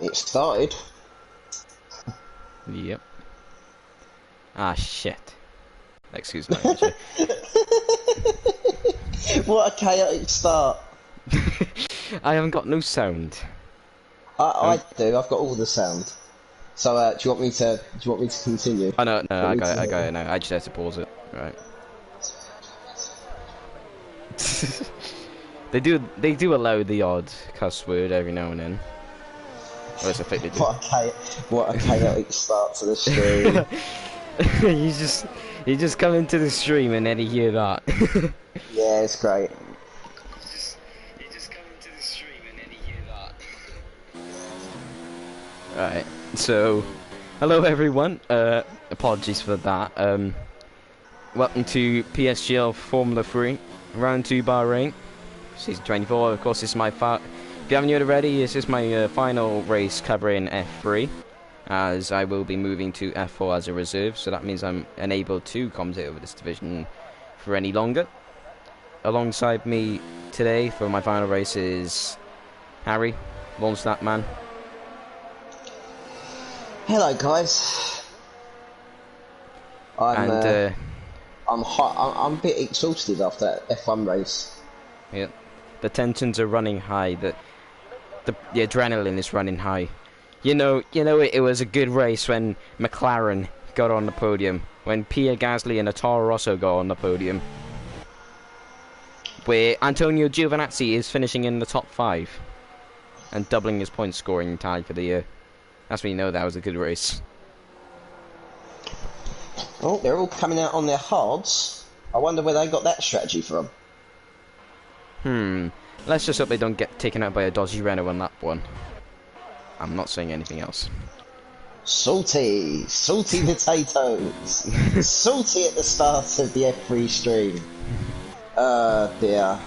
It started. Yep. Ah, shit. Excuse my language. What a chaotic start. I haven't got no sound. I do. I've got all the sound. So, do you want me to? Do you want me to continue? Oh no, no, I got it. I To... got it. No, I just had to pause it. Right. They do allow the odd cuss word every now and then. Or it's effectively do. What a chaotic start to the stream. you just come into the stream and then you hear that. Yeah, it's great. You just come into the stream and then you hear that. Right. So, hello everyone. Apologies for that. Welcome to PSGL Formula 3, round 2 Bahrain, season 24. Of course, this is my if you haven't heard already, this is my final race covering F3, as I will be moving to F4 as a reserve, so that means I'm unable to commentate over this division for any longer. Alongside me today for my final race is Harry, launch that man. Hello, guys. I'm hot. I'm a bit exhausted after that F1 race. Yeah, the tensions are running high. The adrenaline is running high. You know, it was a good race when McLaren got on the podium, when Pierre Gasly and Toro Rosso got on the podium, where Antonio Giovinazzi is finishing in the top 5 and doubling his point scoring tally for the year. That's when you know that was a good race. Oh, they're all coming out on their hards. I wonder where they got that strategy from. Let's just hope they don't get taken out by a dodgy Renault on that one. I'm not saying anything else. Salty potatoes. Salty at the start of the F3 stream. Dear.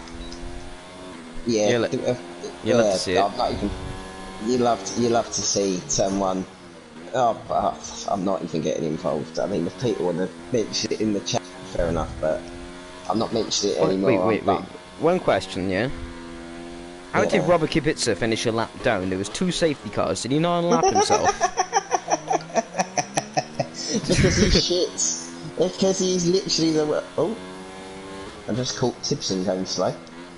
Yeah. You'll love to see it. I'm not even. You love to see turn 1. Oh, I'm not even getting involved. I mean, if people want to mention it in the chat, fair enough, but I'm not mentioning it anymore. Wait. One question, yeah? How did Robert Kubica finish a lap down? There was 2 safety cars. Did he not unlap himself? Because he shits. Because he's literally the... Oh. I just caught Tipson going slow.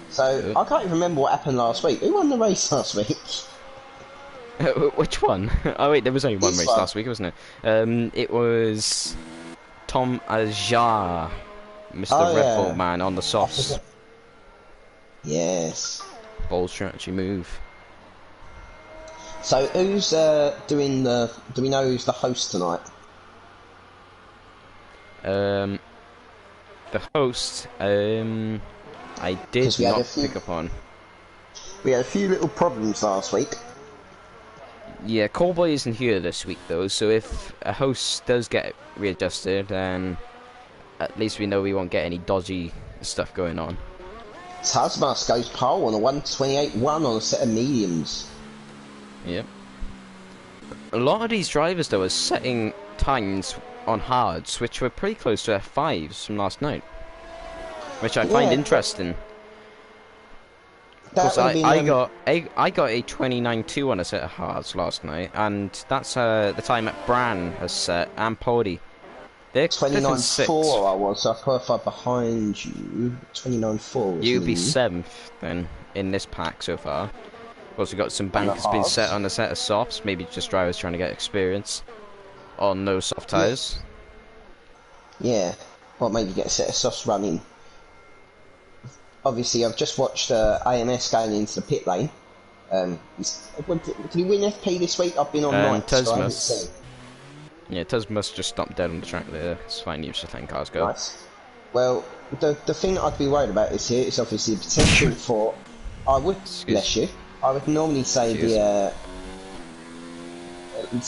So, I can't even remember what happened last week. Who won the race last week? Which one? Oh wait, there was only one race last week, wasn't it? It was Tom Ajar, Mr. Red Bull man on the softs. Yes. Bold strategy move. So who's doing the? Do we know who's the host tonight? The host. I did not pick up on. We had a few little problems last week. Yeah, Callboy isn't here this week though, so if a host does get readjusted, then at least we know we won't get any dodgy stuff going on. Tasmas goes pole on a 128.1 on a set of mediums. Yep. A lot of these drivers though are setting times on hards, which were pretty close to F5s from last night, which I find interesting. Because I got a 29.2 on a set of hards last night, and that's the time that Bran has set, and Pody. They're 29.4 I was, so I qualified behind you. 29.4 You'd be 7th then, in this pack so far. Also got some bankers being set on a set of softs, maybe just drivers trying to get experience on those soft tyres. Yeah, well maybe get a set of softs running. Obviously, I've just watched AMS going into the pit lane. Did he win FP this week? I've been on night, so I haven't seen. Yeah, Tasmus just stopped dead on the track there. It's fine, you just letting cars go. Nice. Well, the thing that I'd be worried about is here is obviously the potential for... I would, bless you, I would normally say the...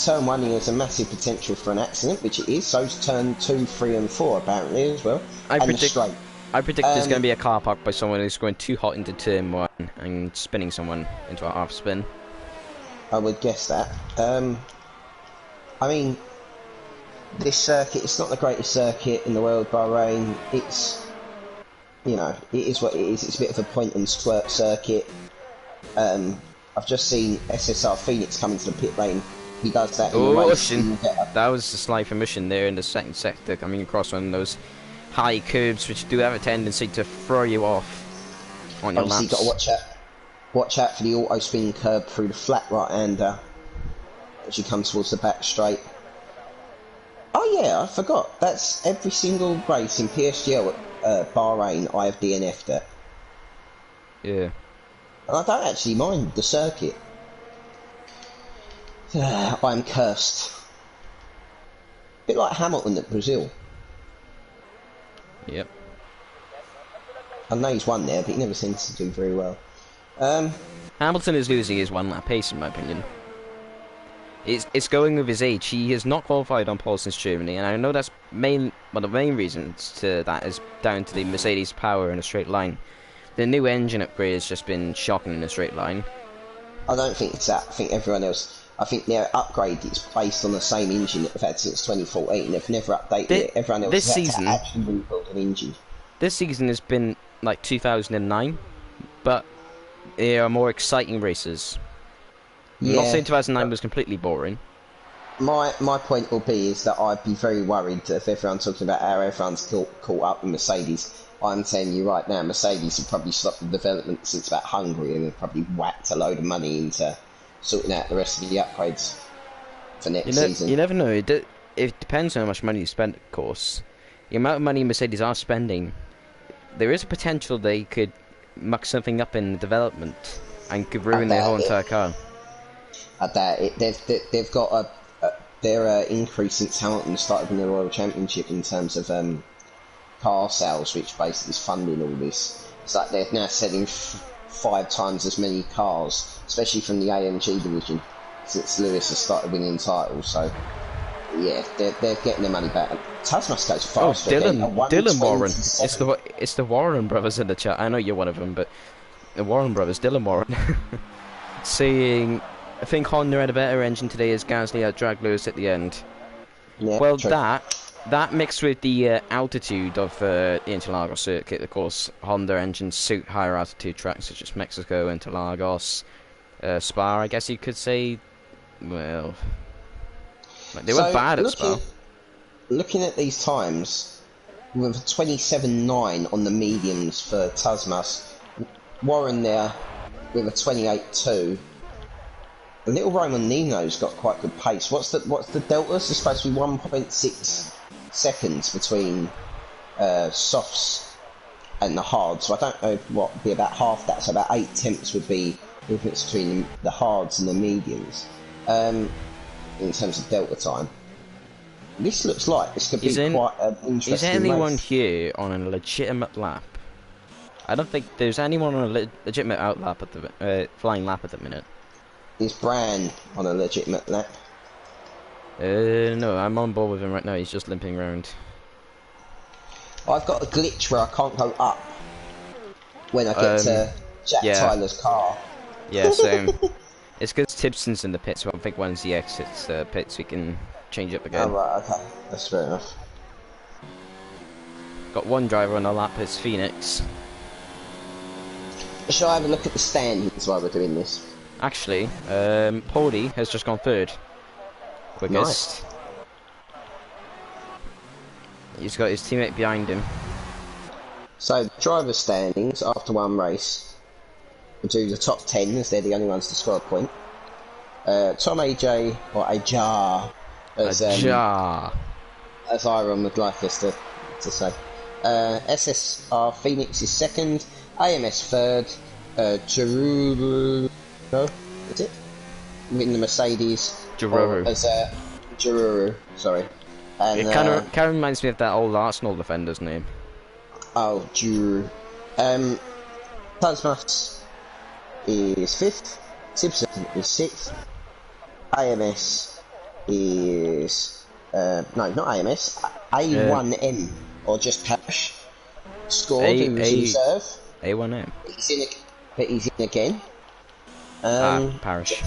turn 1 has a massive potential for an accident, which it is. So's turn 2, 3 and 4 apparently as well. I predict there's going to be a car park by someone who's going too hot into turn 1 and spinning someone into a half spin. I would guess that. I mean, this circuit, it's not the greatest circuit in the world, Bahrain. It's, you know, it is what it is. It's a bit of a point and squirt circuit. I've just seen SSR Phoenix come into the pit lane. He does that in the Oh, race. that was a slight mission there in the second sector, coming across one of those high curves, which do have a tendency to throw you off on your Obviously, laps. got to watch out for the auto spin curb through the flat right-hander as you come towards the back straight. Oh yeah, I forgot. That's every single race in PSGL at Bahrain. I have DNF'd it. Yeah. And I don't actually mind the circuit. I'm cursed. A bit like Hamilton at Brazil. Yep. I know he's won there, but he never seems to do very well. Hamilton is losing his one lap pace, in my opinion. It's going with his age. He has not qualified on pole since Germany, and I know that's one of the main reasons to that is down to the Mercedes power in a straight line. The new engine upgrade has just been shocking in a straight line. I don't think it's that. I think everyone else. I think their upgrade is based on the same engine that they've had since 2014. They've never updated it. Everyone else this has season, had to actually rebuild an engine. This season has been like 2009, but there are more exciting races. Yeah. I'm not saying 2009 was completely boring. My point will be is that I'd be very worried if everyone's talking about how everyone's caught up with Mercedes. I'm telling you right now, Mercedes have probably stopped the development since about Hungary and have probably whacked a load of money into sorting out the rest of the upgrades for next season. You never know. It depends on how much money you spend, of course. The amount of money Mercedes are spending, there is a potential they could muck something up in the development and could ruin their whole entire car. I doubt it. They've got their increase since Hamilton started in the Royal Championship in terms of car sales, which basically is funding all this. It's like they're now selling 5 times as many cars, especially from the AMG division, since Lewis has started winning titles. So yeah, they're getting their money back. Tasmas goes faster. Dylan Warren. It's the Warren brothers in the chat. I know you're one of them, but the Warren brothers, Dylan Warren, saying, I think Honda had a better engine today as Gasly outdragged Lewis at the end. Yeah, well, true. that mixed with the altitude of the Interlagos circuit, of course, Honda engines suit higher altitude tracks such as Mexico, Interlagos, Spa, I guess you could say. Well, they weren't bad at Spa. Looking at these times, with a 27.9 on the mediums for Tasmas, Warren there with a 28.2. Little Roman Nino's got quite good pace. What's the deltas? There's supposed to be 1.6 seconds between softs and the hards. So I don't know what would be about half that. So about 8 tenths would be the difference between the hards and the mediums in terms of delta time. This looks like this could be quite an interesting Is anyone race. here on a legitimate lap? I don't think there's anyone on a legitimate outlap at the flying lap at the minute. Is Bran on a legitimate lap? No, I'm on board with him right now. He's just limping around. I've got a glitch where I can't go up when I get to Jack Tyler's car. Yeah, same. It's because Tipson's in the pit, so I think once he exits the pit, so we can change up again. Oh, right, okay. That's fair enough. Got one driver on the lap, it's Phoenix. Shall I have a look at the standings while we're doing this? Actually, Paulie has just gone third. Quickest. Nice. He's got his teammate behind him. So, driver standings after one race. We'll do the top 10 as they're the only ones to score a point. Tom AJ, or Ajar, as Iron would like us to say. SSR Phoenix is second, AMS third, Giroux, no, is it? In the Mercedes. Giroux, sorry. And, it kind of reminds me of that old Arsenal defender's name. Oh, Giroux. Tasmas is fifth, Simpson is sixth, AMS is no, not AMS, A1M or just Parish scored in reserve. A1M. He's in again. Parish.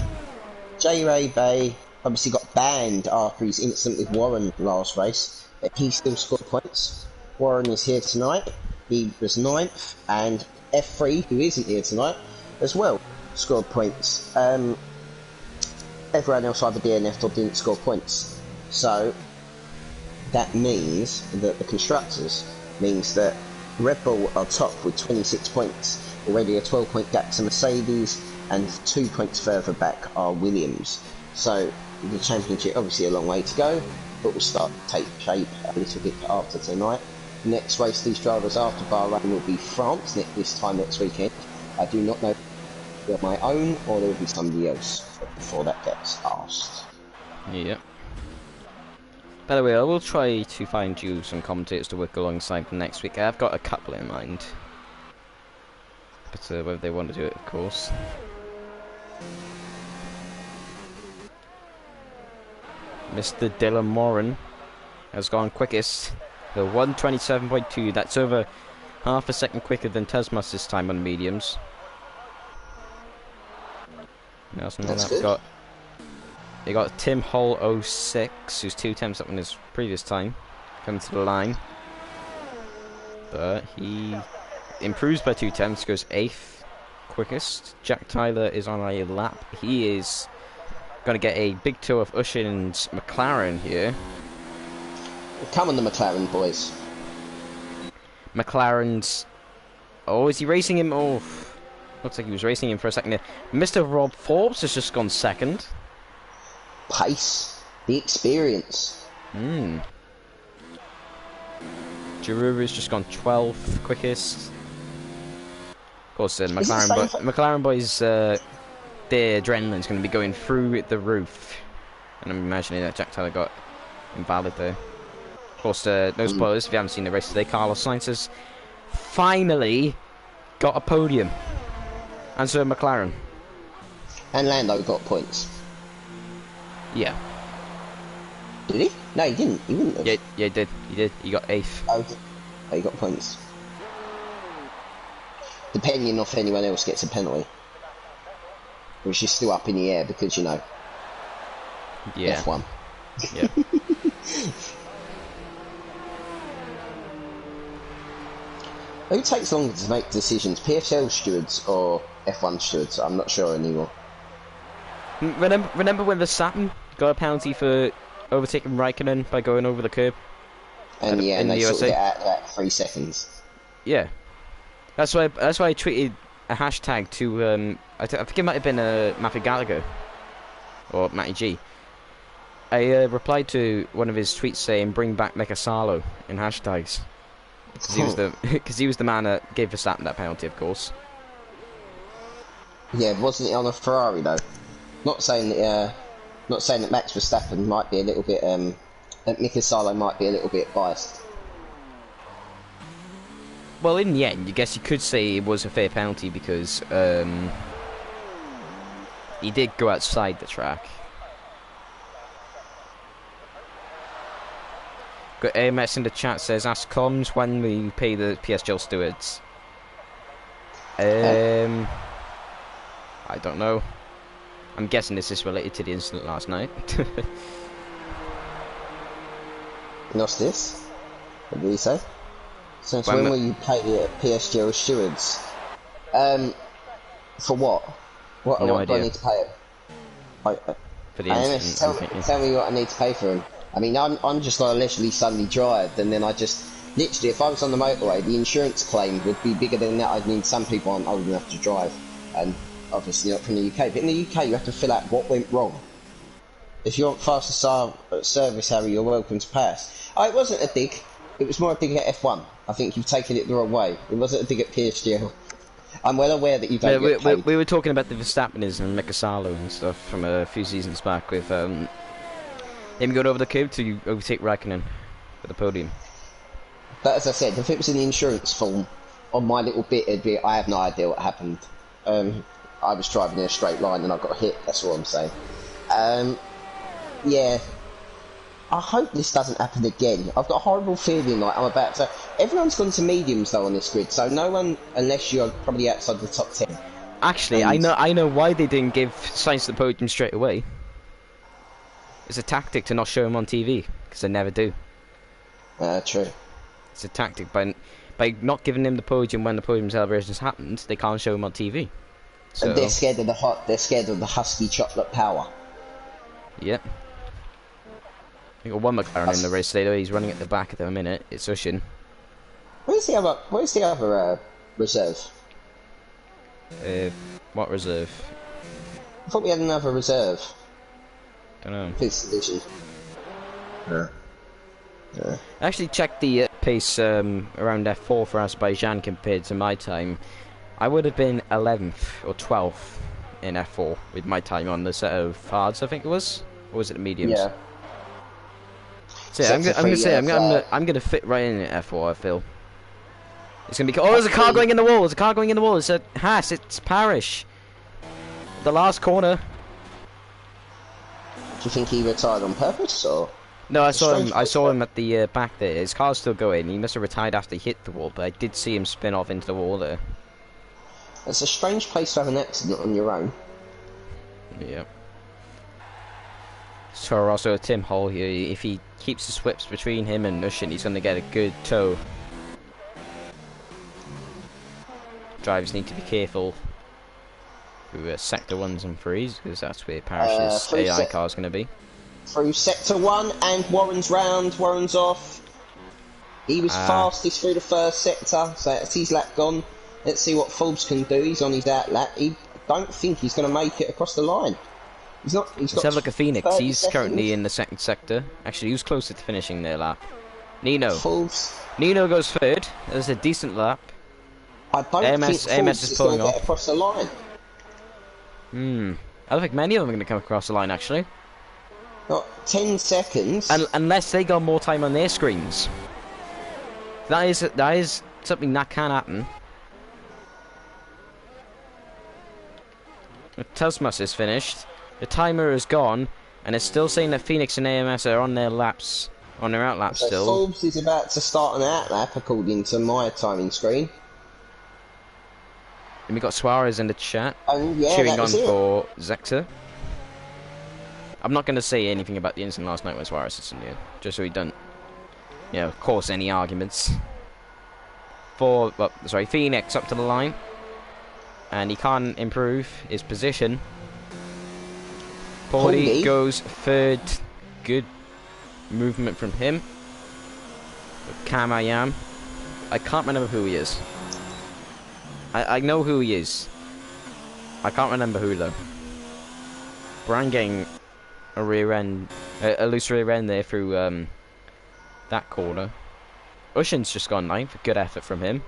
J Ray Bay obviously got banned after his incident with Warren last race, but he still scored points. Warren is here tonight. He was 9th, and F3, who isn't here tonight, as well. scored points. Everyone else either DNF'd or didn't score points. So that means that the constructors means that Red Bull are top with 26 points, already a 12-point gap to Mercedes, and 2 points further back are Williams. So the championship, obviously a long way to go, but will start to take shape a little bit after tonight. Next race these drivers after Bahrain will be France this time next weekend. I do not know if they're my own or there will be somebody else before that gets asked. Yeah. By the way, I will try to find you some commentators to work alongside next week. I've got a couple in mind. But whether they want to do it, of course. Mr. Dylan Moran has gone quickest. The 1:27.2. That's over half a second quicker than Tasmas this time on mediums. Nelson got. You got Tim Hull 06, who's 2 tenths up on his previous time, coming to the line. But he improves by 2 tenths, goes 8th quickest. Jack Tyler is on a lap. He is going to get a big tour of Ushin's McLaren here. Come on, the McLaren boys. McLaren's. Oh, is he racing him? Oh, looks like he was racing him for a second there. Mr. Rob Forbes has just gone 2nd. Pace, the experience. Giroux's just gone 12th quickest. Of course, McLaren boys, their adrenaline's going to be going through the roof. And I'm imagining that Jack Tyler got invalid there. Of course, no spoilers if you haven't seen the race today. Carlos Sainz has finally got a podium. And so McLaren. And Lando got points. Yeah. Did he? No, he didn't. He wouldn't have. Yeah, he did. He did. He got 8th. Oh, he got points. Depending on if anyone else gets a penalty. Which is still up in the air because, you know, yeah. F1. Yeah. Who takes longer to make decisions? PSGL stewards or F1 stewards? I'm not sure anymore. Remember when Verstappen got a penalty for overtaking Raikkonen by going over the curb? And yeah, and they sorted it out at 3 seconds. Yeah, that's why I tweeted a hashtag to I think it might have been Matthew Gallagher or Matty G. I replied to one of his tweets saying "Bring back Mika Salo" in hashtags because he was the man that gave Verstappen that penalty, of course. Yeah, wasn't it on a Ferrari though? Not saying that Max Verstappen might be a little bit that Mika Salo might be a little bit biased. Well, in the end, I guess you could say it was a fair penalty because he did go outside the track. Got AMS in the chat says, ask comms when we pay the PSGL stewards. I don't know. I'm guessing this is related to the incident last night. What's this? What did he say? Since when will you pay the PSGL stewards? For what? What do I need to pay him? For the incident. Tell me what I need to pay for him. I mean, I'm just like a leisurely Sunday drive, and then I just literally, if I was on the motorway, the insurance claim would be bigger than that. I mean, some people aren't old enough to drive, and obviously not from the UK. But in the UK, you have to fill out what went wrong. If you want fastest service, Harry, you're welcome to pass. Oh, it wasn't a dig. It was more a dig at F1. I think you've taken it the wrong way. It wasn't a dig at PSGL. I'm well aware that you don't get paid. We were talking about the Verstappenism and Mika Salo and stuff from a few seasons back with him going over the curb to overtake Raikkonen for the podium. But as I said, if it was in the insurance form, on my little bit, it'd be, I have no idea what happened. I was driving in a straight line and I got hit, that's all I'm saying. Yeah. I hope this doesn't happen again. I've got a horrible feeling like I'm about to... Everyone's gone to mediums though on this grid, so no one, unless you're probably outside the top 10. Actually, I know why they didn't give Sainz the podium straight away. It's a tactic to not show him on TV, because they never do. True. It's a tactic. By not giving him the podium when the podium celebrations happened, they can't show him on TV. And So they're scared of the husky chocolate power. yep. We got one McLaren in the race today, though. He's running at the back at the minute. It's Ushin. Where's the other reserve? What reserve? I thought we had another reserve. Don't know. This division. Yeah. I actually checked the pace around F4 for Azerbaijan compared to my time. I would have been 11th or 12th in F4 with my time on the set of hards, I think it was. Or was it the mediums? Yeah. So yeah, I'm gonna fit right in at F4. I feel it's gonna be. Oh, there's a car going in the wall. There's a car going in the wall. It's a Haas. It's Parish. The last corner. Do you think he retired on purpose, or? No, I saw him. I saw him at the back there. His car's still going. He must have retired after he hit the wall, but I did see him spin off into the wall there. It's a strange place to have an accident on your own. Yeah. So also Tim Hall here. If he keeps the whips between him and Ushin, he's going to get a good tow. Drivers need to be careful through sector 1s and 3s, because that's where Parish's AI car is going to be. Through sector 1, and Warren's round. Warren's off. He was fastest through the first sector, so that's his lap gone. Let's see what Forbes can do. He's on his out lap. I don't think he's going to make it across the line. Let's have a look at Phoenix. He's currently in the second sector. Actually, he was closer to finishing their lap. Nino. Forbes. Nino goes third. That's a decent lap. I don't think Forbes is going to get across the line. I don't think many of them are going to come across the line, actually. Not 10 seconds. Unless they got more time on their screens. That is something that can happen. Tasmas is finished. The timer is gone, and it's still saying that Phoenix and AMS are on their laps, on their out laps still. Forbes is about to start an out lap according to my timing screen. And we got Suarez in the chat, yeah, cheering on for Zector. I'm not going to say anything about the incident last night when Suarez is in here, just so we don't, cause any arguments. Phoenix up to the line, and he can't improve his position. Paulie goes third. Good movement from him. Kamayam. I can't remember who he is. I know who he is. I can't remember who though. Brian getting a rear end, a loose rear end there through that corner. Ushin's just gone 9th. Good effort from him.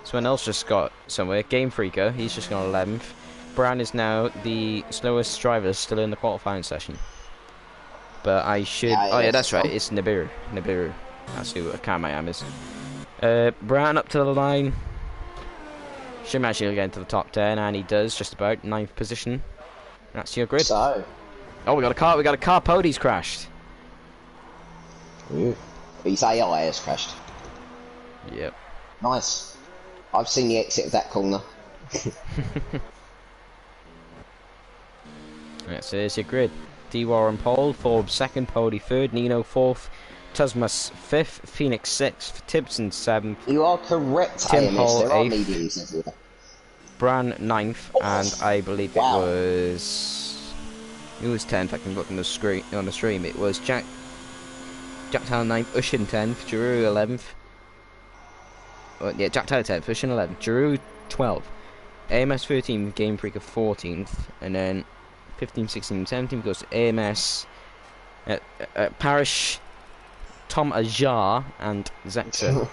Someone else just got somewhere. Game Freaker. He's just gone 11th. Brown is now the slowest driver still in the qualifying session. But I should... that's right. It's Nibiru. That's who Kamayam is. Brown up to the line. Should actually get into the top 10, and he does, just about. 9th position. That's your grid. So... Oh, we got a car. Podie's crashed. Ooh. His AI has crashed. Yep. Nice. I've seen the exit of that corner. Right, so there's your grid. D-War on pole, Forbes 2nd, Podie 3rd, Nino 4th, Tasmas 5th, Phoenix 6th, Tibson 7th. You are correct, Tim AMS. Hall there are 8th, mediums everywhere. Bran 9th, and I believe it was 10th. I can look on the stream. It was Jack Tyler 9th, Ushin 10th, Giroux 11th. Jack Tyler 10th, Ushin 11th, Giroux 12th, AMS 13th, Game Freaker 14th, and then 15, 16, 17 goes to AMS, Parish, Tom Ajar, and Zector.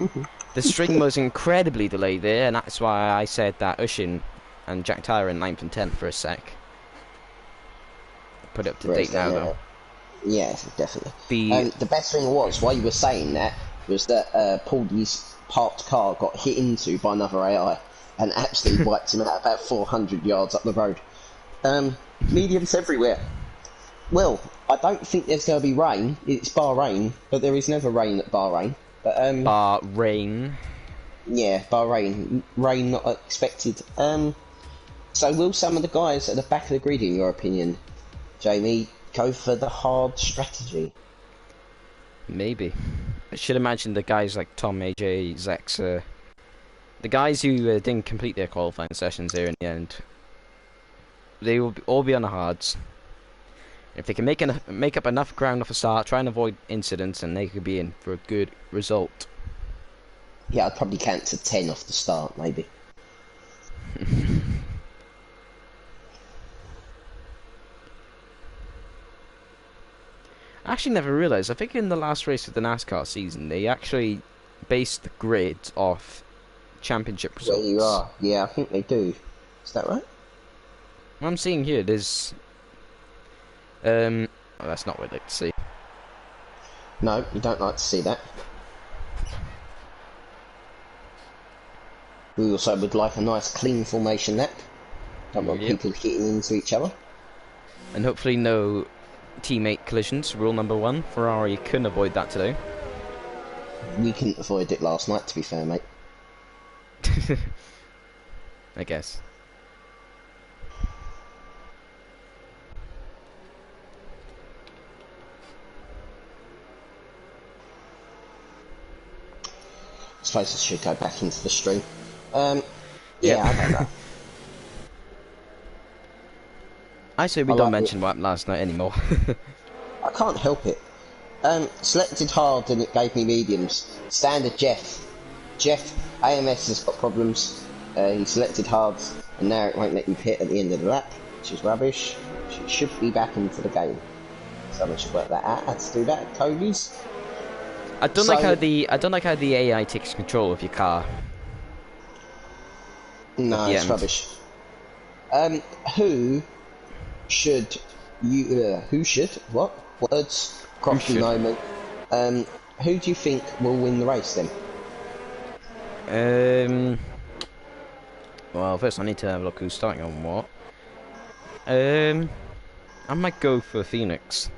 The string was incredibly delayed there, and that's why I said that Ushin and Jack Tyler in 9th and 10th for a sec. Put it up to date now, though. Yeah, definitely. The best thing was, while you were saying that, was that Paulie's parked car got hit into by another AI and absolutely wiped him out about 400 yards up the road. Mediums everywhere. Well, I don't think there's going to be rain. It's Bahrain, but there is never rain at Bahrain. But, Bahrain. Yeah, Bahrain. Rain not expected. So will some of the guys at the back of the grid, in your opinion, Jamie, go for the hard strategy? Maybe. I should imagine the guys like Tom, AJ, Zex, the guys who didn't complete their qualifying sessions there in the end, they will all be on the hards. If they can make up enough ground off the start, try and avoid incidents, and they could be in for a good result. Yeah, I'd probably count to 10 off the start, maybe. I actually never realised. I think in the last race of the NASCAR season, they actually based the grid off championship results. Where you are. Yeah, I think they do. Is that right? What I'm seeing here, there's... oh, that's not what I'd like to see. No, you don't like to see that. We also would like a nice clean formation lap. Don't want people hitting into each other. And hopefully no teammate collisions, rule number 1. Ferrari couldn't avoid that today. We couldn't avoid it last night, to be fair, mate. I guess. I suppose I should go back into the stream. Yeah, I don't know. I say we don't mention what happened last night anymore. I can't help it. Selected hard and it gave me mediums. Standard Jeff. AMS has got problems. He selected hard and now it won't let you hit at the end of the lap, which is rubbish. She should be back into the game. Someone should work that out. How to do that, Kobe's. I don't like how the AI takes control of your car. No, it's rubbish. Who should what words crafty moment? Who do you think will win the race then? Well, first I need to have a look who's starting on what. I might go for Phoenix.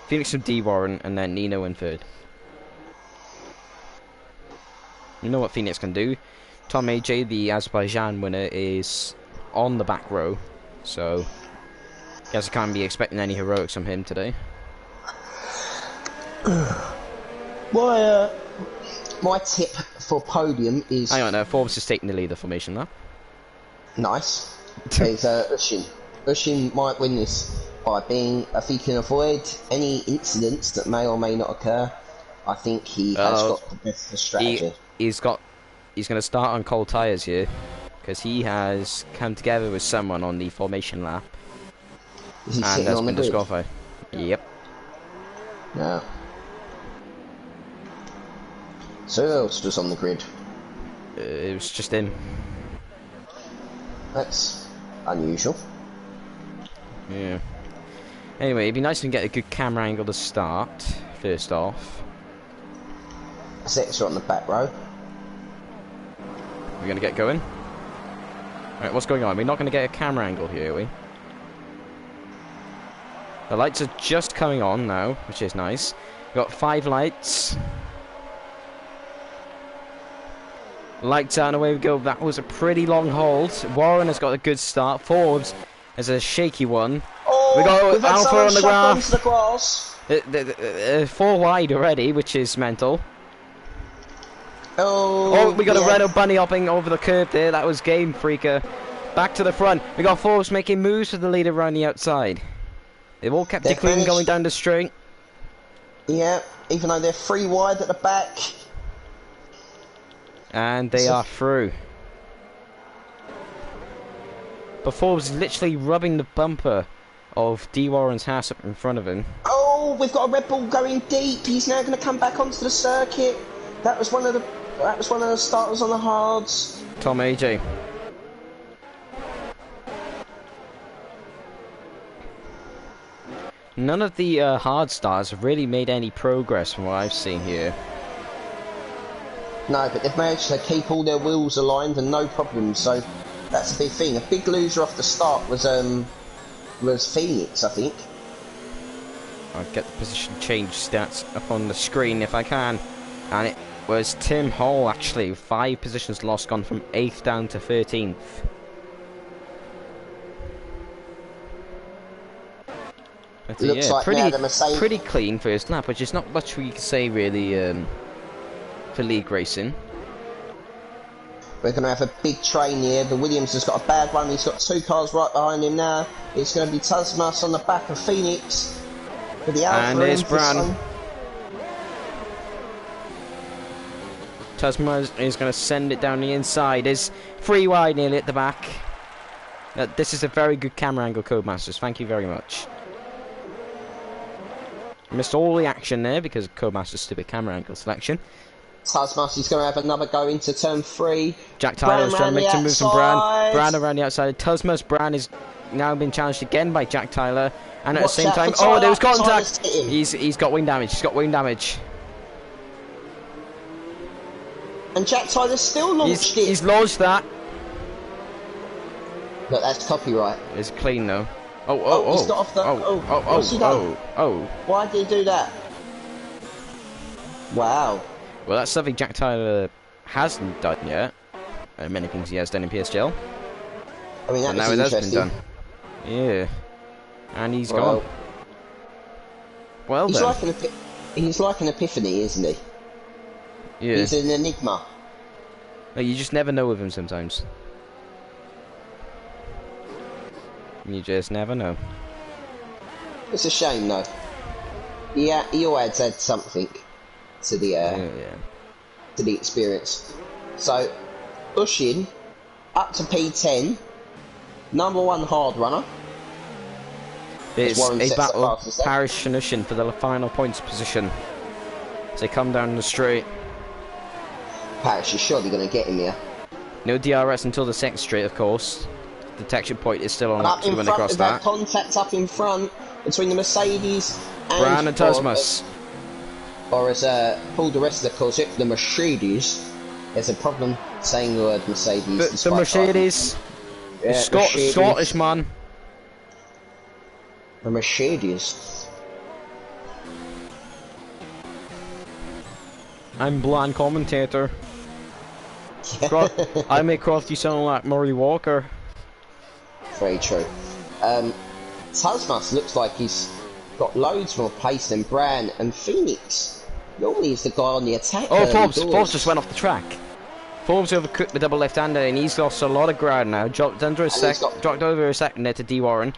Phoenix and D Warren, and then Nino in third. You know what Phoenix can do? Tom AJ, the Azerbaijan winner, is on the back row, so guess I can't be expecting any heroics from him today. My tip for podium is... Hang on, Forbes is taking the leader formation now. Nice. Is Ushin. Ushin might win this by being... If he can avoid any incidents that may or may not occur, I think he has got the best strategy. He's going to start on cold tyres here, because he has come together with someone on the formation lap. Is he and sitting has on been the grid? disqualified. Yep. No. So who else was on the grid? It was just him. That's unusual. Yeah. Anyway, it'd be nice to get a good camera angle to start, first off. Sets are on the back row. We're going to get going. Alright, what's going on? We're not going to get a camera angle here, are we? The lights are just coming on now, which is nice. We've got 5 lights. Lights out and away we go. That was a pretty long hold. Warren has got a good start. Forbes has a shaky one. Oh, we got Alpha on the grass. 4 wide already, which is mental. Oh, we got a Renault bunny hopping over the curb there. That was Game Freaker. Back to the front. We got Forbes making moves for the leader around the outside. They've all kept it clean going down the straight. Yeah, even though they're 3 wide at the back. And they are through. But Forbes is literally rubbing the bumper of D. Warren's house up in front of him. Oh, we've got a Red Bull going deep. He's now going to come back onto the circuit. That was one of the starters on the hards. Tom AJ. None of the hard stars have really made any progress from what I've seen here. No, but they've managed to keep all their wheels aligned and no problems, so that's a big thing. A big loser off the start was Phoenix, I think. I'll get the position change stats up on the screen if I can. And it was Tim Hall, actually. 5 positions lost, gone from 8th down to 13th. But, Looks like pretty clean first lap, which is not much we can say really for league racing. We're going to have a big train here. The Williams has got a bad one. He's got 2 cars right behind him now. It's going to be Tasmas on the back of Phoenix. With the Alpha And there's in Brown. Tasmas is going to send it down the inside. Is 3 wide nearly at the back. This is a very good camera angle, Codemasters. Thank you very much. Missed all the action there because of Codemasters' stupid camera angle selection. Tasmas is going to have another go into turn 3. Jack Tyler's trying to make some moves from Bran. Bran around the outside. Tasmas. Bran is now being challenged again by Jack Tyler. And at the same time, oh, there was contact. He's got wing damage. He's got wing damage. And Jack Tyler still launched it. He's launched that. Look, that's copyright. It's clean though. He's got off the. What's he done? Why did he do that? Wow. Well, that's something Jack Tyler hasn't done yet. Many things he has done in PSGL. I mean, now it has been done. Yeah. And he's gone. Well he's then. He's like an epiphany, isn't he? Yeah. He's an enigma. You just never know with him sometimes. You just never know. It's a shame though. Yeah, he always had something to the to the experience. So, Ushin up to P10, #1 hard runner. It's a battle, Parish and Ushin for the final points position. As they come down the straight. Parish is surely going to get him here. No DRS until the second straight, of course. Detection point is still on up to when they cross that. Contact up in front between the Mercedes and Brown and Tasmas. Or as Paul de Resta calls it, the Mercedes. There's a problem saying the word Mercedes. The Mercedes. Yeah, Scottish man. The Mercedes. I'm blind commentator. I make Crofty sound like Murray Walker. Very true. Tasmas looks like he's got loads more pace than Bran and Phoenix. Normally he's the guy on the attack. Oh, Forbes just went off the track. Forbes overcooked the double left-hander and he's lost a lot of ground now. Dropped over a second there to D. Warren.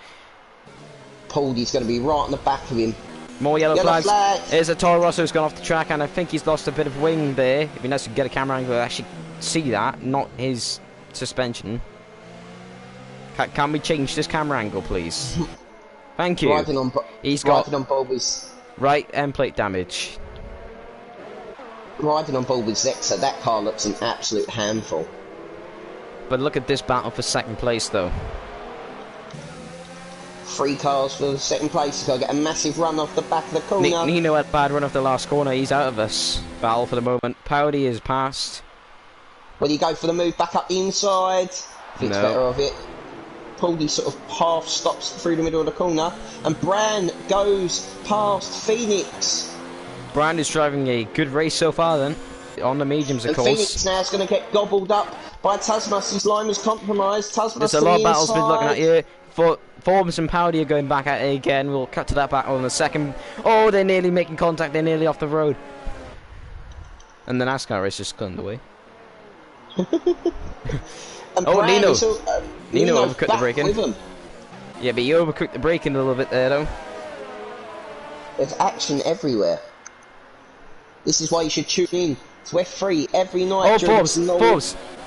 He's going to be right on the back of him. More yellow flags. There's a Toro Rosso who's gone off the track and I think he's lost a bit of wing there. It'd be nice to get a camera angle to actually see that, not his suspension. Can we change this camera angle, please? Thank you. He's got on Bulby's right end plate damage. Riding on Bulby's Zexa, that car looks an absolute handful. But look at this battle for second place, though. 3 cars for second place. He's got to get a massive run off the back of the corner. Nino had a bad run off the last corner. He's out of this battle for the moment. Powdy is passed. Will he go for the move back up the inside? Thinks better of it. Paulie sort of half stops through the middle of the corner, and Bran goes past Phoenix. Bran is driving a good race so far then, on the mediums of course. Phoenix now is going to get gobbled up by Tasmas. His line was compromised. Tasmas There's a lot of battles been looking at here. Forbes and Powdy are going back at it again. We'll cut to that battle in a second. Oh, they're nearly making contact. They're nearly off the road. And the NASCAR race just got away. Oh, Nino. Nino overcooked the braking. Yeah, but you overcooked the braking a little bit there, though. There's action everywhere. This is why you should tune in to F3 every night. Oh,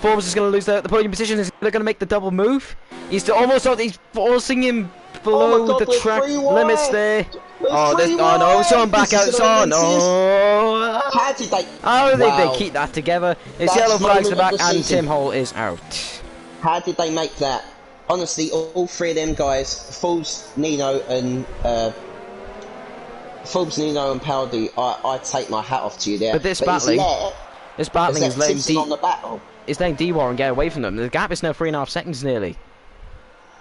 Forbes is going to lose the podium position. They're going to make the double move. He's almost out. He's forcing him below the track limits there. No, it's on back out. It's on. Oh, how did they keep that together? It's yellow flags to back, and Tim Hall is out. How did they make that? Honestly, all 3 of them guys, Forbes, Nino, and Powdy, I take my hat off to you there. But this battling is letting D. Warren get away from them. The gap is now 3.5 seconds nearly.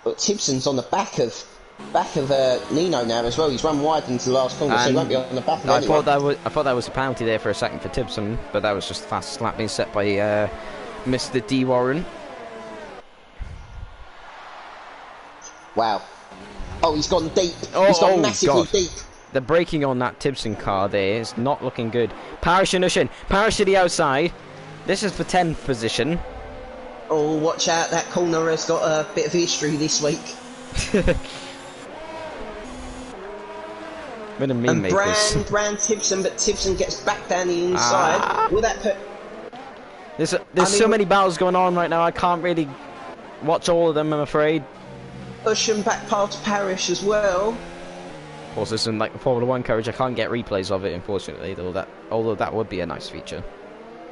But Tibson's on the back of Nino now as well. He's run wide into the last corner, so he won't be on the back of anyone. I thought that was a penalty there for a second for Tibson, but that was just a fast slap being set by Mr. D. Warren. Wow. Oh, he's gone deep. He's gone massively deep. The braking on that Tibson car there is not looking good. Parish and Ushin. Parish to the outside. This is for 10th position. Oh, watch out, that corner has got a bit of history this week. We're the meme And makers. Brand Tibson, but Tibson gets back down the inside. Will that put... There's so many battles going on right now, I can't really watch all of them, I'm afraid. Push him back past Parrish as well. Of course, there's some like Formula 1 coverage, I can't get replays of it, unfortunately, although that would be a nice feature.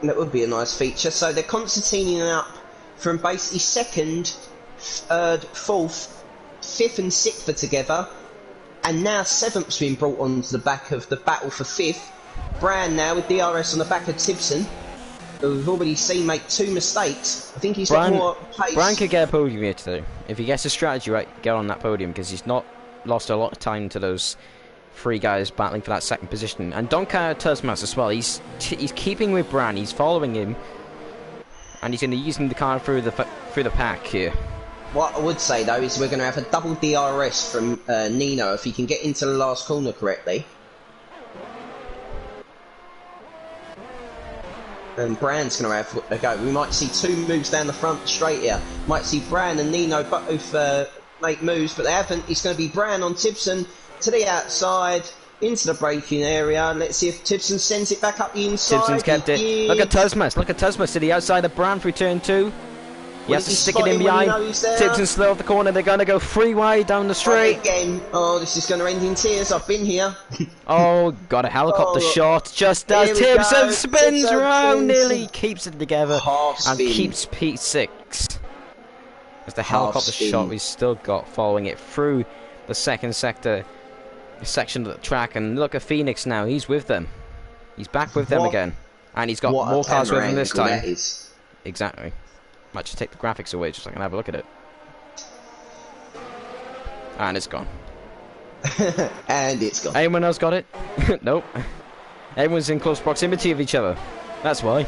That would be a nice feature. So they're concertining up from basically second, third, fourth, fifth and sixth are together. And now seventh's been brought onto the back of the battle for fifth. Brand now with DRS on the back of Tibson, who we've already seen make 2 mistakes. I think he's got more pace. Brand could get a podium here today. If he gets his strategy right, get on that podium, because he's not lost a lot of time to those 3 guys battling for that second position. And don't count Tursmas as well. He's keeping with Brand. He's following him, and he's going to use him the car through the pack here. What I would say though is we're going to have a double DRS from Nino if he can get into the last corner correctly. And Brand's going to have a go. We might see 2 moves down the front straight here. Might see Brand and Nino both make moves, but they haven't. It's going to be Brand on Tibson to the outside, into the braking area. Let's see if Tibson sends it back up the inside. Tibson's kept it. Look at Tursmas. Look at Tursmas to the outside of Brand through turn 2. He has to stick it in behind. Tibson's slow off the corner. They're going to go 3 wide down the straight. Again. Oh, this is going to end in tears. I've been here. Oh, got a helicopter shot. Just as Tibson spins round, nearly keeps it together and keeps P6. As the helicopter shot we've still got, following it through the second section of the track. And look at Phoenix now. He's with them. He's back with them again. And he's got more cars with him this time. Exactly. Might just take the graphics away just so I can have a look at it. And it's gone. And it's gone. Anyone else got it? Nope. Everyone's in close proximity of each other. That's why.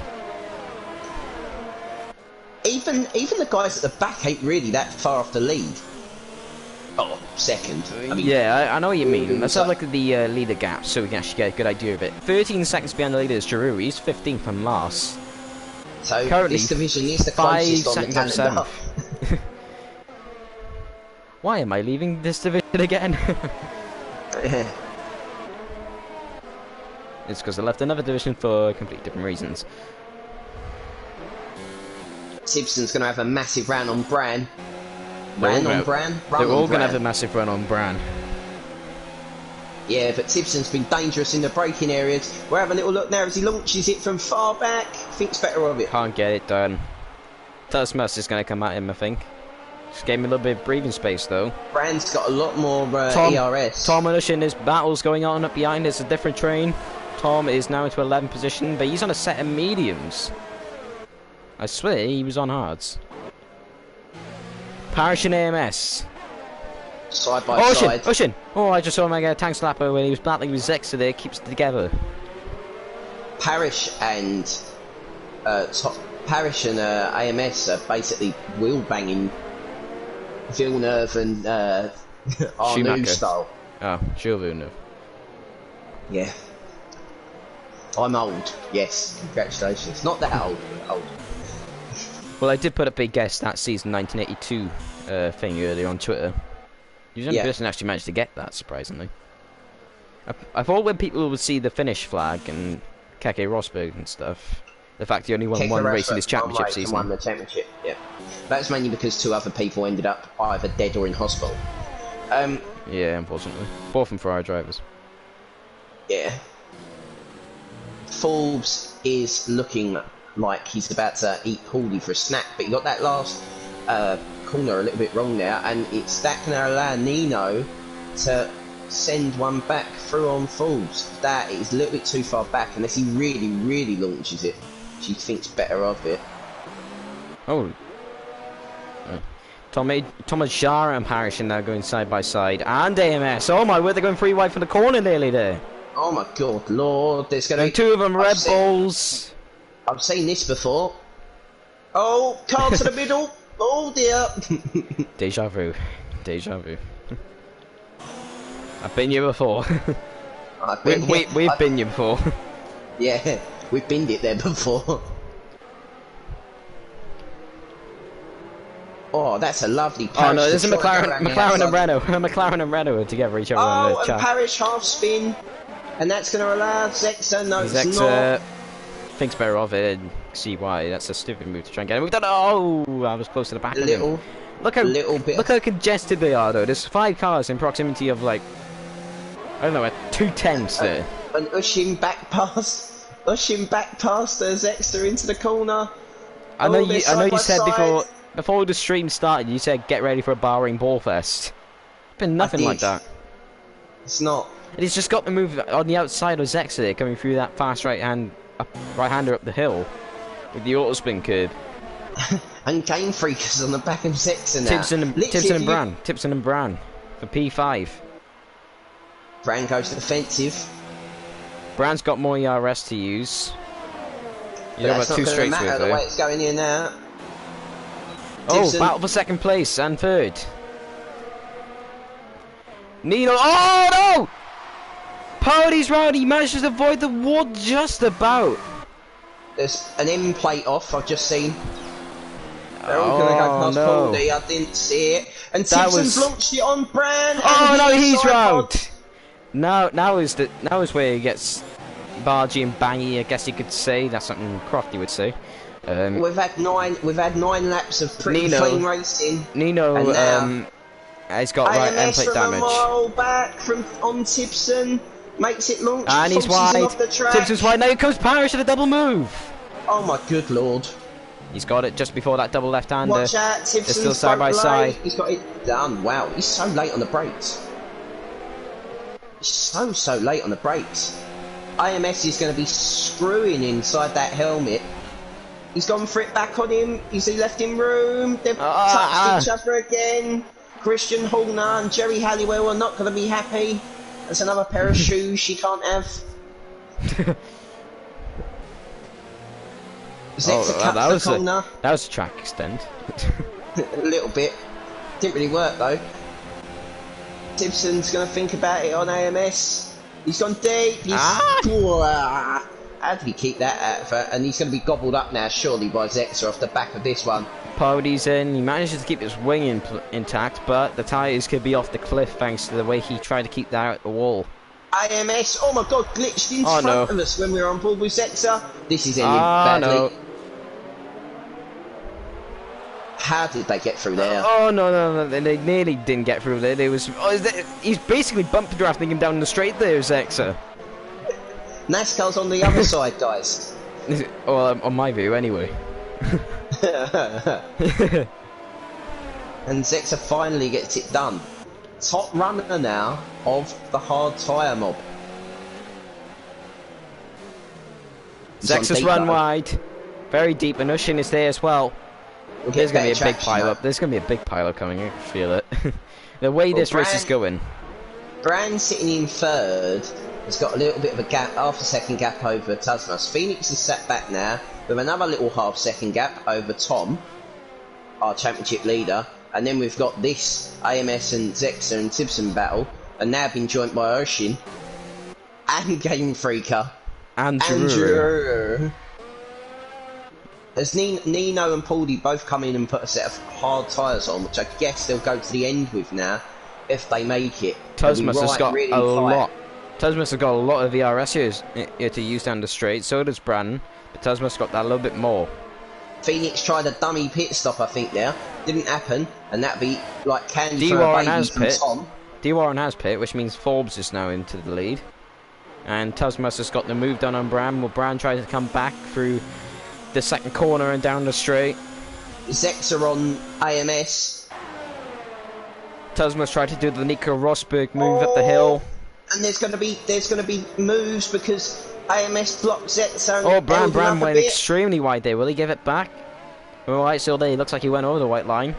Even the guys at the back ain't really that far off the lead. Oh, second. I mean, yeah, I know what you mean. Let's have a look at the leader gap so we can actually get a good idea of it. 13 seconds behind the leader is Giroux. He's 15th from last. So currently, this division is the closest on the calendar. Why am I leaving this division again? It's because I left another division for completely different reasons. Tibson's going to have a massive run on Bran. They're all going to have a massive run on Bran. Yeah, but Tibson's been dangerous in the braking areas. We'll have a little look now as he launches it from far back. Thinks better of it. Can't get it done. Tursmas is going to come at him, I think. Just gave me a little bit of breathing space, though. Brand's got a lot more ERS. Tom and Ushin, there's battles going on up behind. There's a different train. Tom is now into 11th position, but he's on a set of mediums. I swear he was on hards. Parrish and AMS. Side by side. Ushin! Oh, I just saw him get a tank slapper when he was battling with Zex, so there keeps it together. Parrish and AMS are basically wheel banging Villeneuve and Arnoux style. Oh, Jules Villeneuve. Yeah. I'm old. Yes, congratulations. Not that old, but old. Well, I did put a big guess that season 1982 thing earlier on Twitter. You're the only person who actually managed to get that, surprisingly. I thought when people would see the Finnish flag and Keke Rosberg and stuff, the fact he only won one race in his championship season. Won the championship, yeah. That's mainly because 2 other people ended up either dead or in hospital. Yeah, unfortunately. 4th and Ferrari drivers. Yeah. Forbes is looking like he's about to eat Paulie for a snack, but he got that last corner a little bit wrong there, and it's that can allow Nino to send one back through on Forbes. That is a little bit too far back unless he really, really launches it. She thinks better of it. Oh. Thomas Jara and Parrish are now going side by side, and AMS. Oh my word, they're going 3 wide from the corner nearly there. Oh my god, Lord, there's going to be 2 of them Red Bulls. I've seen this before. Oh, car to the middle. Oh dear. Deja vu. Deja vu. I've been here before. We've been here before. Yeah, we've binned it there before. Oh, that's a lovely Oh Paris no, to there's a try and go McLaren, around the McLaren and outside. Renault. McLaren and Renault are together each other on Oh, the and chart. Paris half spin. And that's going to allow Zexa. No, it's not. Thinks better of it and see why. That's a stupid move to try and get him. We've done. Oh, I was close to the back A of him. little bit. Look how congested they are though. There's 5 cars in proximity of like, I don't know, 2/10 there. And Ushing back past Zexa into the corner. I know you said side. before the stream started, you said get ready for a Bahrain ball fest. Been nothing like that. It's not. And he's just got the move on the outside of Zexa there, coming through that fast right-hander up the hill with the auto spin curb. And Game Freakers on the back of Zexa now. Tipson and Bran for P5. Bran goes to defensive. Bran's got more ERS to use. You know That's about not 2 going to straights matter with the way her. it's going in now. Oh, Tipson. battle for second place and third. Nino. Oh no! Party's round. He manages to avoid the wall just about. There's an end plate off. I've just seen. They're all going to go past Baldy. I didn't see it. And Tipson's launched it on Bran. Oh no, he's round. Now is where he gets bargy and bangy. I guess you could say that's something Crofty would say. We've had nine laps of pretty clean racing. Nino has got right end plate damage. From a mile back on Tipson. Makes it launch. And he's wide. Tipson's wide. Now here comes Parrish at a double move. Oh my good lord. He's got it just before that double left-hander. Watch out, Tipson's They're still side by side. He's got it done. Wow, he's so late on the brakes. He's so late on the brakes. IMS is going to be screwing inside that helmet. He's gone for it back on him. Is he left him room? They've touched each other again. Christian Horner and Jerry Halliwell are not going to be happy. That's another pair of shoes she can't have. That was a track extend. A little bit. Didn't really work though. Tipson's going to think about it on AMS. He's gone deep. How did he keep that out of her? And he's going to be gobbled up now, surely, by Zexa off the back of this one. Pody's in. He manages to keep his wing intact, but the tyres could be off the cliff thanks to the way he tried to keep that out the wall. IMS, oh my god, glitched in front of us when we were on board with Zexa. This is ending badly. No. How did they get through there? Oh no, they nearly didn't get through there. He's basically bumper drafting him down the straight there, Zexa. NASCAR's on the other side, guys. Well, on my view, anyway. And Zexa finally gets it done. Top runner now of the hard tyre mob. Zexa's run wide, very deep, and Ushin is there as well. There's going to be a big pile-up. There's going to be a big pile-up coming. I can feel it. The way this race is going. Brand sitting in third has got a little bit of a gap, half a second gap over Tasmas. Phoenix is sat back now with another little half second gap over Tom, our championship leader. And then we've got this AMS and Zexa and Tipson battle, and now been joined by Oshin and Game Freaker and Drew. As Nino and Paulie both come in and put a set of hard tyres on, which I guess they'll go to the end with now, if they make it. Tasmas has got a lot. Tasmas has got a lot of VRS here to use down the straight, so does Brandon, but Tasmas got that a little bit more. Phoenix tried a dummy pit stop, I think, there. Didn't happen, and that'd be like candy for a baby from Tom. D-Warren has pit, which means Forbes is now into the lead. And Tasmas has got the move done on Bran, while Bran tries to come back through the second corner and down the straight. Zexa on AMS. Tasmas tried to do the Nico Rosberg move up the hill. And there's gonna be moves because AMS blocked Zexa. Oh, Bran went extremely wide there. Will he give it back? Alright, still there. He looks like he went over the white line.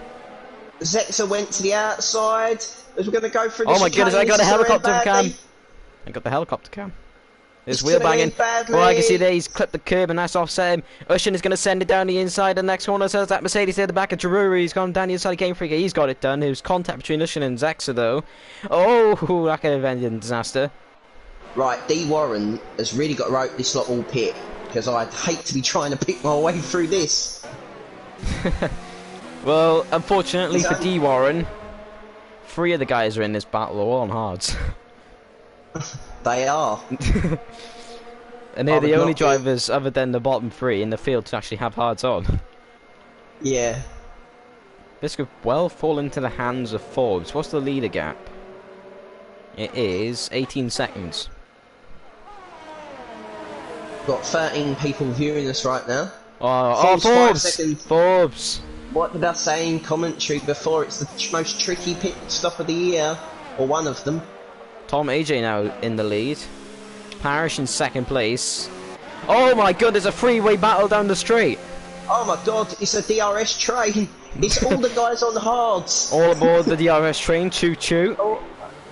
Zexa went to the outside. As we're going to go through the Oh my goodness, I got a helicopter cam. I got the helicopter cam. There's wheel banging. Oh, I can see there. He's clipped the curb and that's offset him. Ushin is going to send it down the inside. The next corner says that Mercedes at the back of Giroux. He's gone down the inside of Game Freaker. He's got it done. There was contact between Ushin and Zexa though. Oh, that could have ended in disaster. Right, D. Warren has really got to rope this lot all pit, because I'd hate to be trying to pick my way through this. Well, unfortunately Is for that- D Warren, 3 of the guys are in this battle all on hards. They are. And I they're would the only not be- drivers other than the bottom 3 in the field to actually have hards on. Yeah. This could well fall into the hands of Forbes. What's the leader gap? It is 18 seconds. Got 13 people viewing us right now. Oh, Forbes, 5 Forbes! seconds. Forbes! What did I say in commentary before? It's the most tricky pit stop of the year. Or one of them. Tom AJ now in the lead. Parrish in second place. Oh my god, there's a freeway battle down the straight. Oh my god, it's a DRS train. It's all the guys on hards. All aboard the DRS train, choo choo. Oh,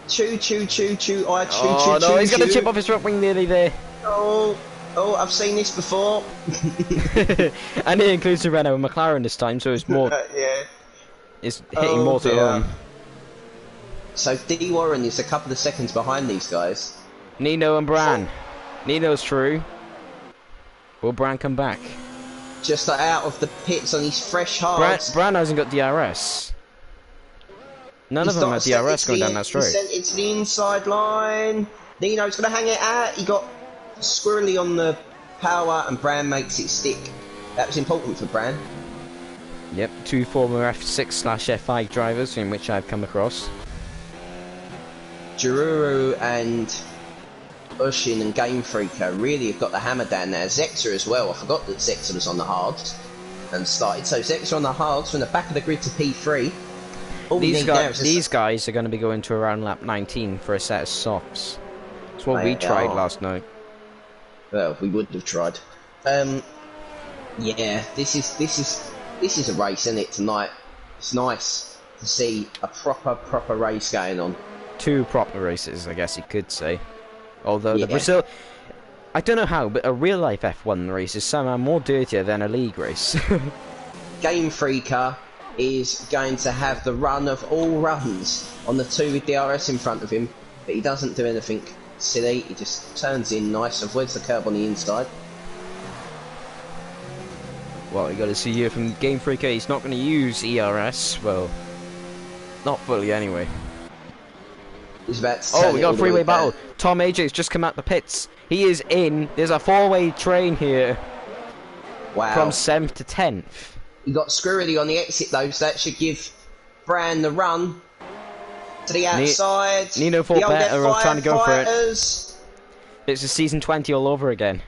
choo choo choo choo. I choo Oh choo no, choo. he's gonna choo. chip off his front wing nearly there. Oh, I've seen this before. And it includes the Renault and McLaren this time, so it's more. Yeah. It's hitting more to dear. home. So D Warren is a couple of seconds behind these guys. Nino and Bran. Nino's through. Will Bran come back? Just out of the pits on his fresh hards. Bran hasn't got DRS. None of them have DRS going down that He straight. sent it to the inside line. Nino's going to hang it out. He got squirrely on the power and Bran makes it stick. That was important for Bran. Yep, 2 former F6/F5 drivers in which I've come across. Jururu and Ushin and Game Freaker really have got the hammer down there. Zexa as well. I forgot that Zexa was on the hards and started. So Zexa on the hards from the back of the grid to P3. All we These need now is these guys are going to be going to around lap 19 for a set of softs. That's what we They tried are. last night. Well, we would have tried. Yeah, this is a race, isn't it? Tonight, it's nice to see a proper race going on. 2 proper races, I guess you could say. Although the Yeah. Brazil, I don't know how, but a real life F1 race is somehow more dirtier than a league race. Game Freaker is going to have the run of all runs on the 2 with DRS in front of him, but he doesn't do anything silly. He just turns in nice, avoids the curb on the inside. Well, you got to see here from Game Freaker, he's not going to use ERS. Well, not fully anyway. He's about to Oh, turn we it got all a the way freeway battle. down. Tom AJ's just come out the pits. He is in. There's a 4-way train here Wow. from 7th to 10th. He got squirrely on the exit though, so that should give Bran the run to the outside. Nino thought The old better of F5 trying to go for it. fighters. It's a season 20 all over again.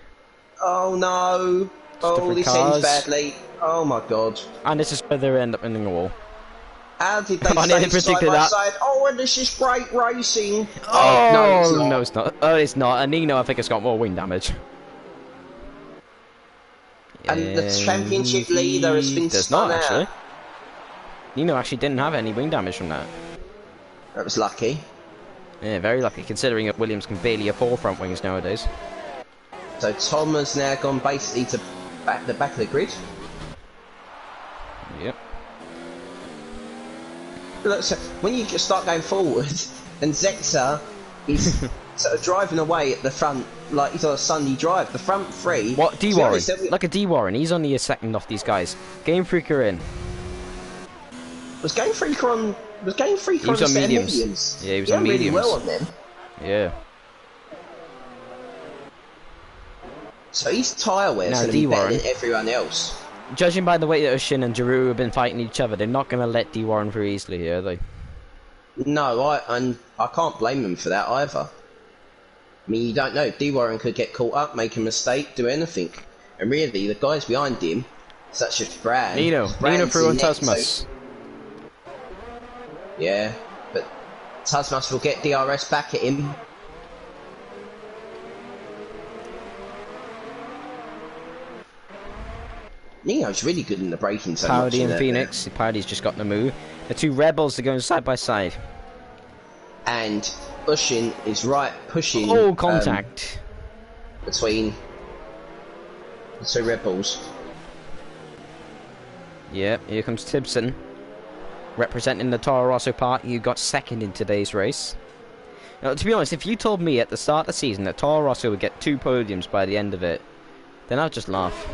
Oh no. Oh, different this cars. ends badly. Oh my god. And this is where they end up in the wall. How did they I nearly stay side predicted by that. side? Oh, and this is great racing. Oh, no, it's not. no, it's not. Oh, it's not. And Nino, I think, has got more wing damage. And the championship leader has been Does spun not, out. actually. Nino actually didn't have any wing damage from that. That was lucky. Yeah, very lucky, considering that Williams can barely afford front wings nowadays. So Tom has now gone basically to the back of the grid. Yep. Look, so when you just start going forward, and Zexa is sort of driving away at the front like he's on a Sunday drive. The front 3. What? D Warren? To be honest, Look at D Warren. He's only a second off these guys. Game Freaker in. Was Game Freaker on? Was Game Freaker He was on, on a set of mediums. mediums? Yeah, he was He on done really mediums. well on them. Yeah. So his tyre wear's Now, going to be better D-Warren. than everyone else. Judging by the way that Ushin and Giroud have been fighting each other, they're not going to let D Warren through easily here, are they? No, I can't blame them for that either. I mean, you don't know. D-Warren could get caught up, make a mistake, do anything. And really, the guys behind him, such as Brad... Nino Brad's through on in next, Tasmas. so- Yeah, but Tasmas will get DRS back at him. Nino's really good in the braking so much. Parody in and there. Phoenix. Parody's just got the move. The 2 rebels are going side by side. And Ushin is right pushing... Oh, contact. between the 2 Red Bulls. Yep, here comes Tibson. Representing the Toro Rosso party who got second in today's race. Now, to be honest, if you told me at the start of the season that Toro Rosso would get 2 podiums by the end of it, then I'd just laugh.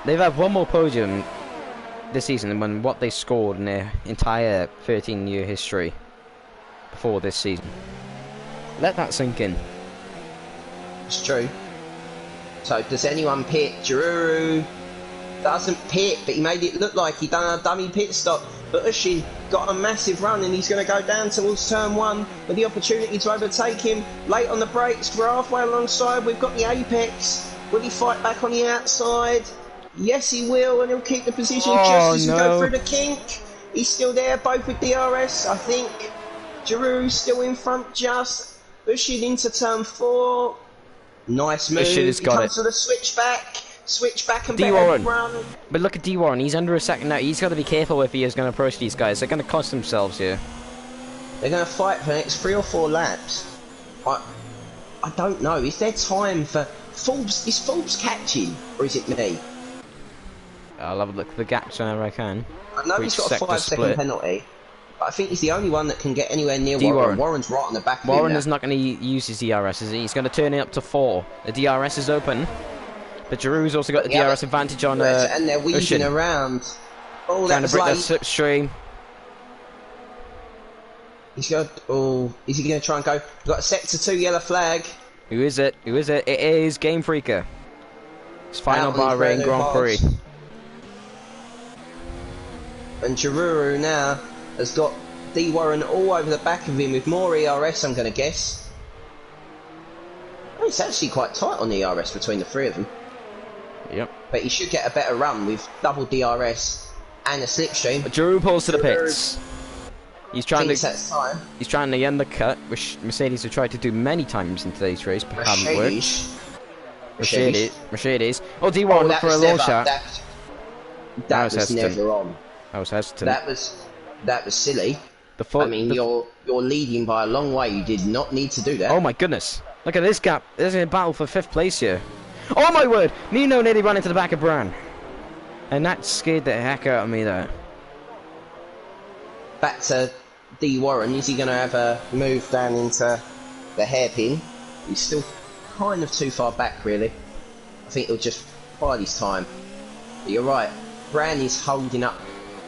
They've had one more podium this season than what they scored in their entire 13-year history before this season. Let that sink in. It's true. So does anyone pit? Giroud doesn't pit, but he made it look like he done a dummy pit stop. But Ushin got a massive run and he's going to go down towards turn 1 with the opportunity to overtake him. Late on the brakes, we're halfway alongside, we've got the apex. Will he fight back on the outside? Yes, he will, and he'll keep the position just as we go through the kink. He's still there, both with DRS, I think. Giroud still in front just. Ushin into turn 4. Nice move. Ushin has got he comes to the switchback and D. better Warren. run. But look at D. Warren, he's under a second now. He's got to be careful if he is going to approach these guys. They're going to cost themselves here. They're going to fight for the next 3 or 4 laps. I don't know. Is there time for Forbes? Is Forbes catching, or is it me? I'll have a look at the gaps whenever I can. I know he's got a 5-second penalty, but I think he's the only one that can get anywhere near Warren. Warren's right on the back of him. Warren is not going to use his DRS, is he? He's going to turn it up to 4. The DRS is open, but Giroud's also got the DRS advantage on and they're weaving around. Oh, trying that to was break late. the slipstream. He's got. Oh, is he going to try and go? We've got a sector 2 yellow flag. Who is it? Who is it? It is Game Freaker. It's final Bahrain Grand Prix. And Giroud now has got D. Warren all over the back of him with more ERS, I'm going to guess. Oh, it's actually quite tight on the ERS between the 3 of them. Yep. But he should get a better run with double DRS and a slipstream. Giroud pulls to the pits. He's trying to end the cut, which Mercedes have tried to do many times in today's race, but haven't worked. Mercedes. Oh, D. Warren look for a long shot. That was never on. I was hesitant. That was silly. I mean, you're leading by a long way. You did not need to do that. Oh my goodness! Look at this gap. There's a battle for 5th place here. Oh my word! Nino nearly ran into the back of Bran, and that scared the heck out of me there. Back to D. Warren. Is he going to have a move down into the hairpin? He's still kind of too far back, really. I think he'll just bide his time. But you're right. Bran is holding up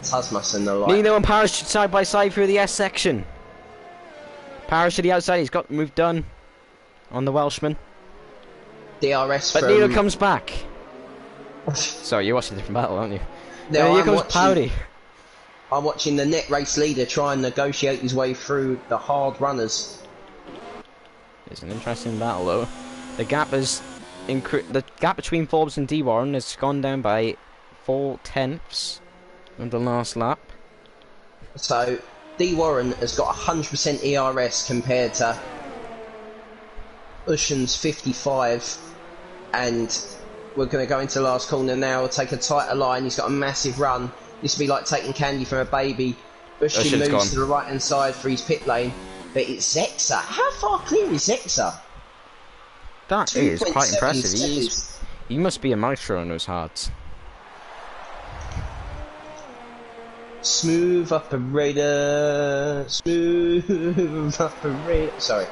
Tasmas and the like. Nino and Parrish side by side through the S section. Parrish to the outside. He's got the move done on the Welshman. DRS but from... Nino comes back. Sorry, you're watching a different battle, aren't you? No, here comes Powdy. I'm watching the net race leader try and negotiate his way through the hard runners. It's an interesting battle, though. The gap is the gap between Forbes and D. Warren has gone down by 4/10 on the last lap. So D. Warren has got 100% ERS compared to Ushan's 55, and we're going to go into the last corner now. We'll take a tighter line. He's got a massive run. This will be like taking candy from a baby. Ushan moves to the right hand side for his pit lane, but it's Zexa. How far clear is Zexa? That is quite impressive. He must be a maestro on those hards. Smooth operator, smooth operator. Sorry.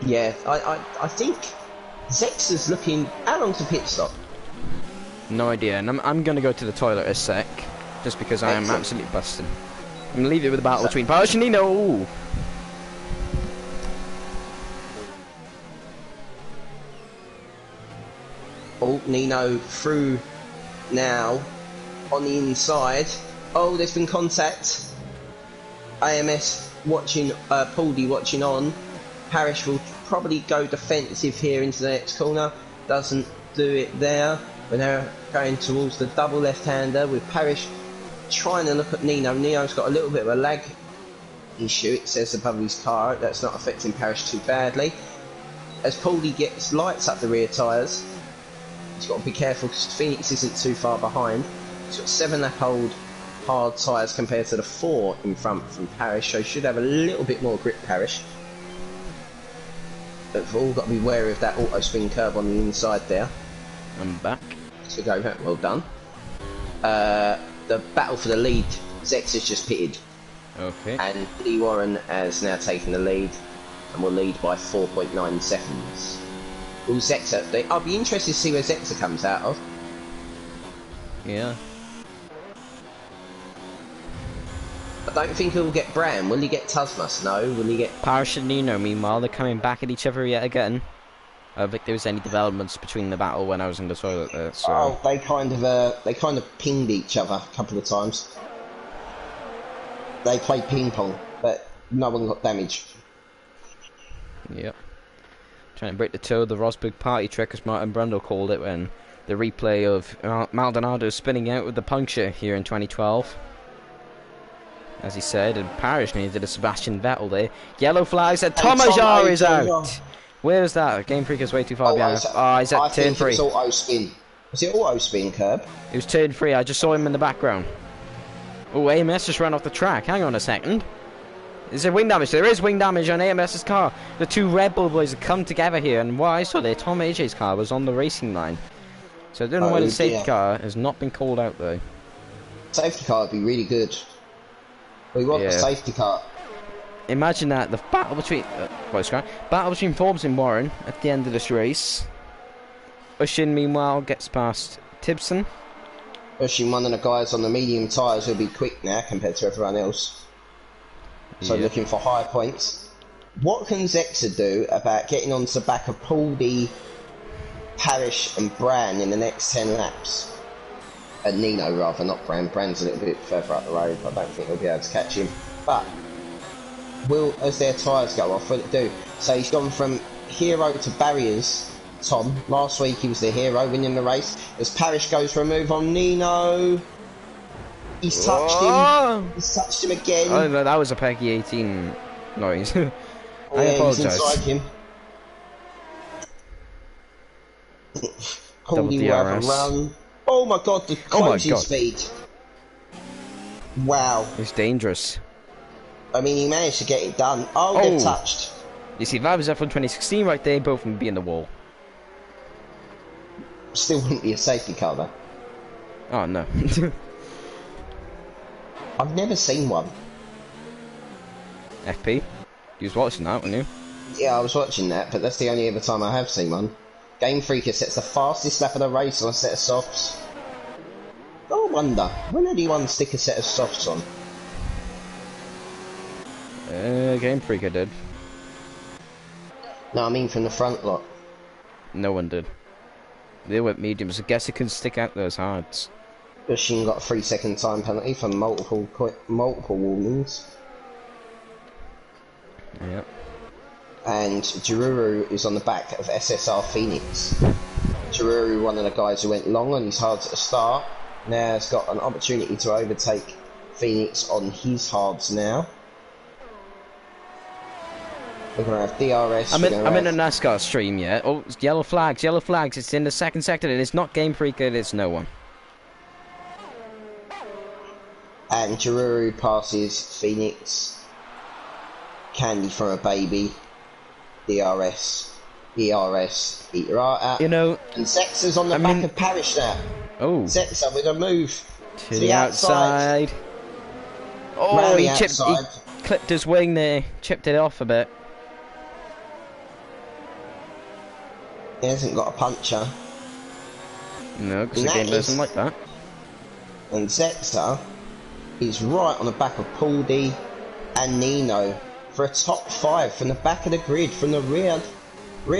Yeah, I think Zexa's looking. How long's the pit stop? No idea, and I'm going to go to the toilet a sec, just because I am absolutely busting. I'm going to leave it with a battle between Parrish and Nino. Oh, Nino through now on the inside. Oh, there's been contact. AMS watching, Pauldy watching on. Parrish will probably go defensive here into the next corner. Doesn't do it there. We're now going towards the double left-hander with Parrish trying to look at Nino. Nino's got a little bit of a lag issue, it says above his car. That's not affecting Parrish too badly. As Pauldy lights up the rear tyres, he's got to be careful because Phoenix isn't too far behind. He's got 7-lap old hard tyres compared to the 4 in front from Parrish, so he should have a little bit more grip, Parrish. But we've all got to be wary of that auto spin curb on the inside there. I'm back. So go, well done. The battle for the lead, Zex has just pitted. Okay. And D. Warren has now taken the lead and will lead by 4.9 seconds. Will Zexa? I'll be interested to see where Zexa comes out of. Yeah. I don't think he'll get Bram. Will he get Tasmas? No. Will he get Parish and Nino, meanwhile, they're coming back at each other yet again. I don't think there was any developments between the battle when I was in the toilet there, so... Oh, they kind of pinged each other a couple of times. They played ping pong, but no one got damaged. Yep. Trying to break the toe of the Rosberg party trick, as Martin Brundle called it, when the replay of Maldonado spinning out with the puncture here in 2012. As he said, and Parrish needed a Sebastian Vettel there. Yellow flag said Tomajar is out! Where is that? Game Freak is way too far behind. Oh, he's at turn 3. I think it was auto spin. Was it auto spin, Curb? It was turn 3, I just saw him in the background. Oh, AMS just ran off the track. Hang on a second. Is there wing damage? There is wing damage on AMS's car. The two Red Bull boys have come together here, and what I saw there, Tom AJ's car was on the racing line. So I don't know why the safety car has not been called out though. Safety car would be really good. We want the safety car. Imagine that, the battle between battle between Forbes and Warren at the end of this race. Ushin meanwhile gets past Tibson. Ushin, one of the guys on the medium tyres, will be quick now compared to everyone else. So looking for high points. What can Zexa do about getting onto the back of Pauldy, Parrish and Bran in the next 10 laps? Nino rather, not Bran. Bran's a little bit further up the road. I don't think they'll be able to catch him. But as their tyres go off, will it do? So he's gone from hero to barriers, Tom. Last week he was the hero winning the race. As Parrish goes for a move on Nino. He's touched him. He's touched him again. Oh no, that was a Peggy 18 noise. I apologise. Inside him. Double DRS. Run. Oh my god, the closing speed. Wow. It's dangerous. I mean, he managed to get it done. Oh, they're touched. You see, if that was F1 2016 right there, both of them would be in the wall. Still wouldn't be a safety car though. Oh no. I've never seen one. FP? You was watching that, weren't you? Yeah, I was watching that, but that's the only other time I have seen one. Game Freaker sets the fastest lap of the race on a set of softs. I wonder, when did anyone stick a set of softs on? Game Freaker did. No, I mean from the front lot. No one did. They went mediums. I guess it couldn't stick out those hards. Bushin got a 3-second time penalty for multiple warnings. Yep. And Giroux is on the back of SSR Phoenix. Giroux, one of the guys who went long on his hards at the start, now has got an opportunity to overtake Phoenix on his hards now. We're going to have DRS. I'm in a NASCAR stream, yeah. Oh, it's yellow flags, yellow flags. It's in the second sector. It is not Game Freaker, it's no one. And Giroux passes Phoenix. Candy from a baby. DRS. DRS. Eat your heart out. You know... And Zexa's on the back of Parrish now. Oh. Zexa with a move. To the outside. Oh, he clipped his wing there. Chipped it off a bit. He hasn't got a puncher. No, because the game doesn't like that. And Zexa is right on the back of Pauldy and Nino for a top 5 from the back of the grid, from the rear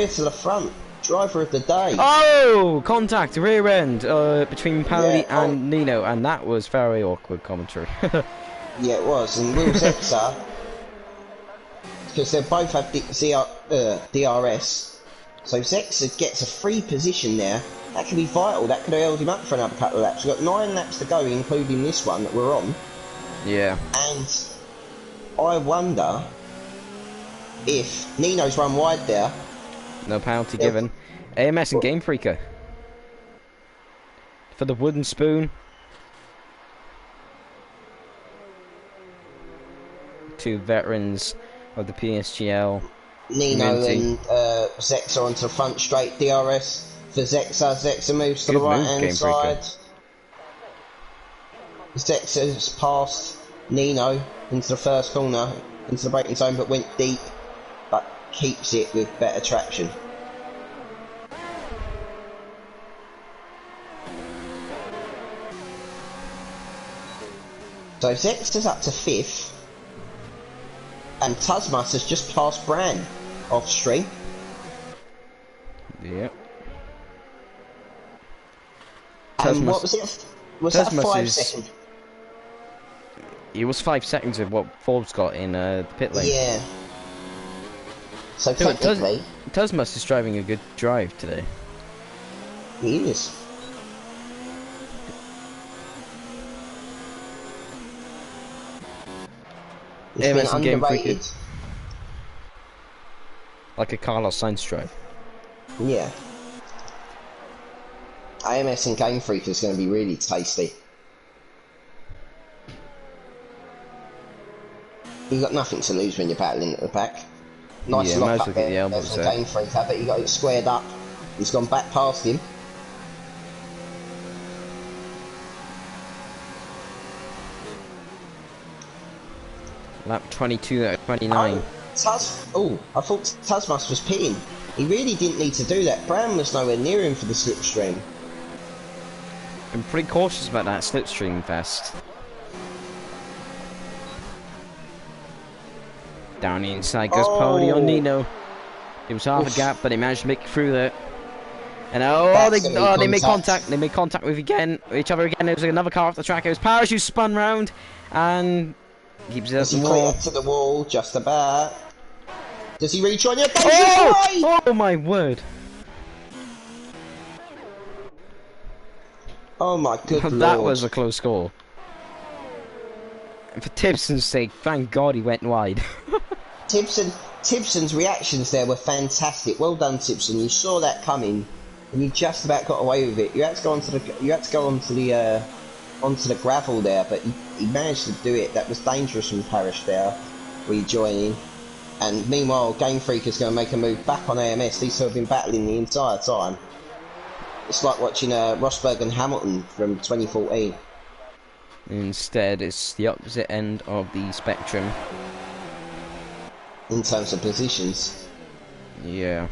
to the front. Driver of the day. Oh! Contact, rear end between Pauli and Nino, and that was very awkward commentary. Yeah, it was. And Will Zexa, because they both have DRS, so Zexa gets a free position there. That could be vital. That could have held him up for another couple of laps. We've got 9 laps to go, including this one that we're on. Yeah. And I wonder if Nino's run wide there. No penalty given. AMS and Game Freaker. For the wooden spoon. Two veterans of the PSGL. Nino and Zexa onto the front straight DRS for Zexa. Zexa moves to the right hand side. Zexa's passed Nino into the first corner, into the braking zone, but went deep, but keeps it with better traction. So Zexter's up to 5th, and Tuzmas has just passed Bran off stream. Yep. And what was it? Was that a 5 second? It was 5 seconds of what Forbes got in the pit lane. Yeah. So technically, Tuzmas is driving a good drive today. He is. He's been underrated. Like a Carlos Sainz drive. Yeah. AMS and Game Freak is going to be really tasty. You've got nothing to lose when you're battling at the back. Nice lock up there. Game Freak, I bet you got it squared up. He's gone back past him. Lap 22 out of 29. Oh, I thought Tuzmas was pitting. He really didn't need to do that. Bram was nowhere near him for the slipstream. I'm pretty cautious about that slipstream fest. Down the inside goes Pody on Nino. It was half a gap, but he managed to make it through there. And they made contact. They made contact with each other again. There was another car off the track. It was Parachute spun round and keeps it at the wall. To the wall, just about. Does he reach on your Oh my word! Oh my good lord! That was a close call. And for Tibson's sake, thank God he went wide. Tibson's reactions there were fantastic. Well done, Tibson. You saw that coming, and you just about got away with it. You had to go onto the gravel there, but he managed to do it. That was dangerous from Parish there, rejoining. And meanwhile, Game Freak is going to make a move back on AMS. These two have been battling the entire time. It's like watching Rosberg and Hamilton from 2014. Instead, it's the opposite end of the spectrum. In terms of positions. Yeah.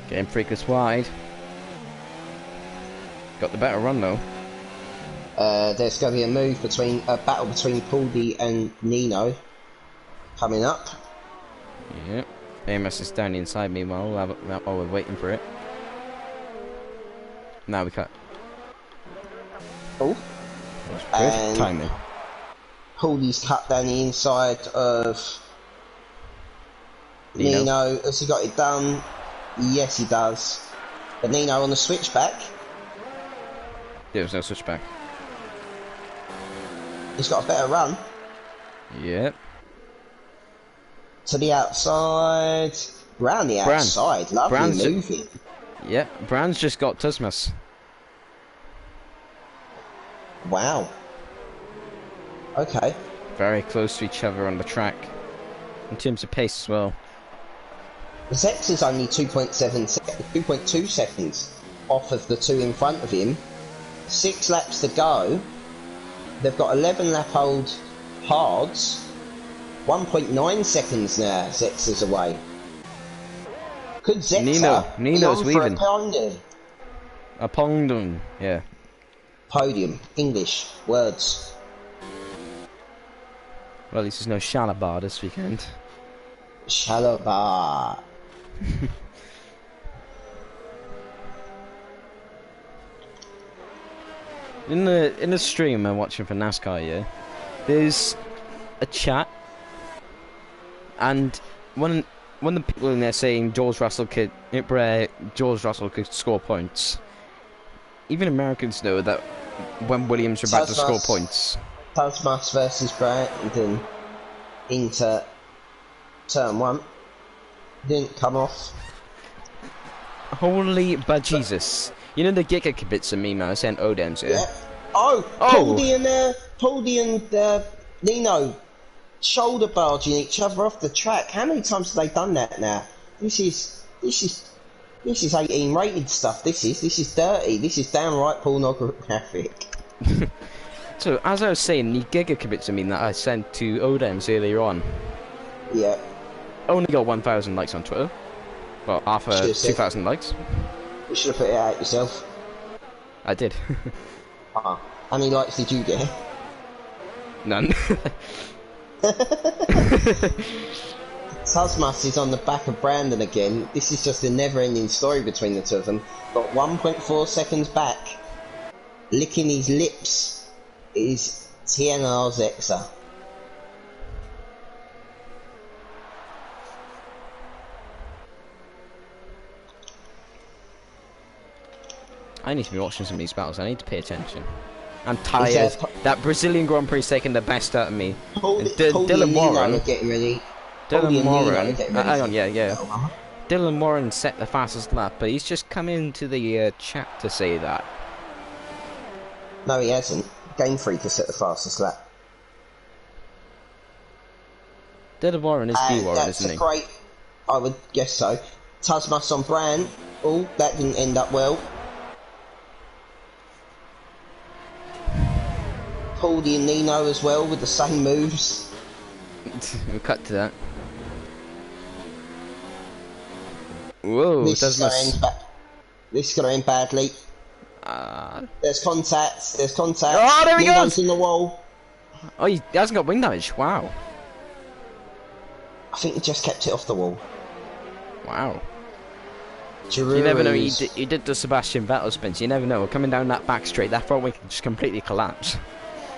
Game Freak is wide. Got the better run though. There's going to be a move between a battle between Pauldy and Nino coming up. Yep. AMS is down the inside meanwhile while we're waiting for it. Now we cut. Oh. Good timing. Pauldy's cut down the inside of Nino. Has he got it done? Yes, he does. But Nino on the switchback. There was no switchback. He's got a better run. Yep. To the outside. Round the outside. Lovely moving. Yeah, Brand's just got Tuzmas. Wow. Okay. Very close to each other on the track. In terms of pace as well. Zex is only 2.2 seconds off of the two in front of him. 6 laps to go. They've got 11 lap old hards. 1.9 seconds now, Zex is away. Could Zexa Nino's weaving. A podium, yeah. Podium, English, words. Well, at least there's no Shalabar this weekend. Shalabar. In the stream I'm watching for NASCAR, yeah, there's a chat, and one of the people in there saying George Russell could score points. Even Americans know that when Williams are about to score points. Tuzmas versus Brandon into turn 1 didn't come off. Holy bejesus! You know the Giga Kibitzer meme I sent Odems here? Yeah. Pauldy and Nino shoulder barging each other off the track. How many times have they done that now? This is 18 rated stuff. This is dirty. This is downright pornographic. So as I was saying, the Giga Kibitzer meme that I sent to Odems earlier on. Yeah. Only got 1,000 likes on Twitter. Well, half 2,000 likes. You should have put it out yourself. I did. How many likes did you get? None. Tasmas is on the back of Brandon again. This is just a never-ending story between the two of them. Got 1.4 seconds back. Licking his lips is TNR Zexa. I need to be watching some of these battles. I need to pay attention. I'm tired. That Brazilian Grand Prix is taking the best out of me. Dylan Warren. Getting ready. Dylan Warren. Hang on, yeah. Dylan Warren set the fastest lap, but he's just come into the chat to say that. No, he hasn't. Game Freak has set the fastest lap. Dylan Warren is D Warren, isn't he? Great. I would guess so. Tasmas on Brand. Oh, that didn't end up well. Pauldy and Nino as well with the same moves. We'll cut to that. Whoa, this is going to end badly. There's contact. Oh, there he goes! In the wall. Oh, he hasn't got wing damage. Wow. I think he just kept it off the wall. Wow. You never know. He did the Sebastian Vettel spins. You never know. Coming down that back straight, that front wing can just completely collapse.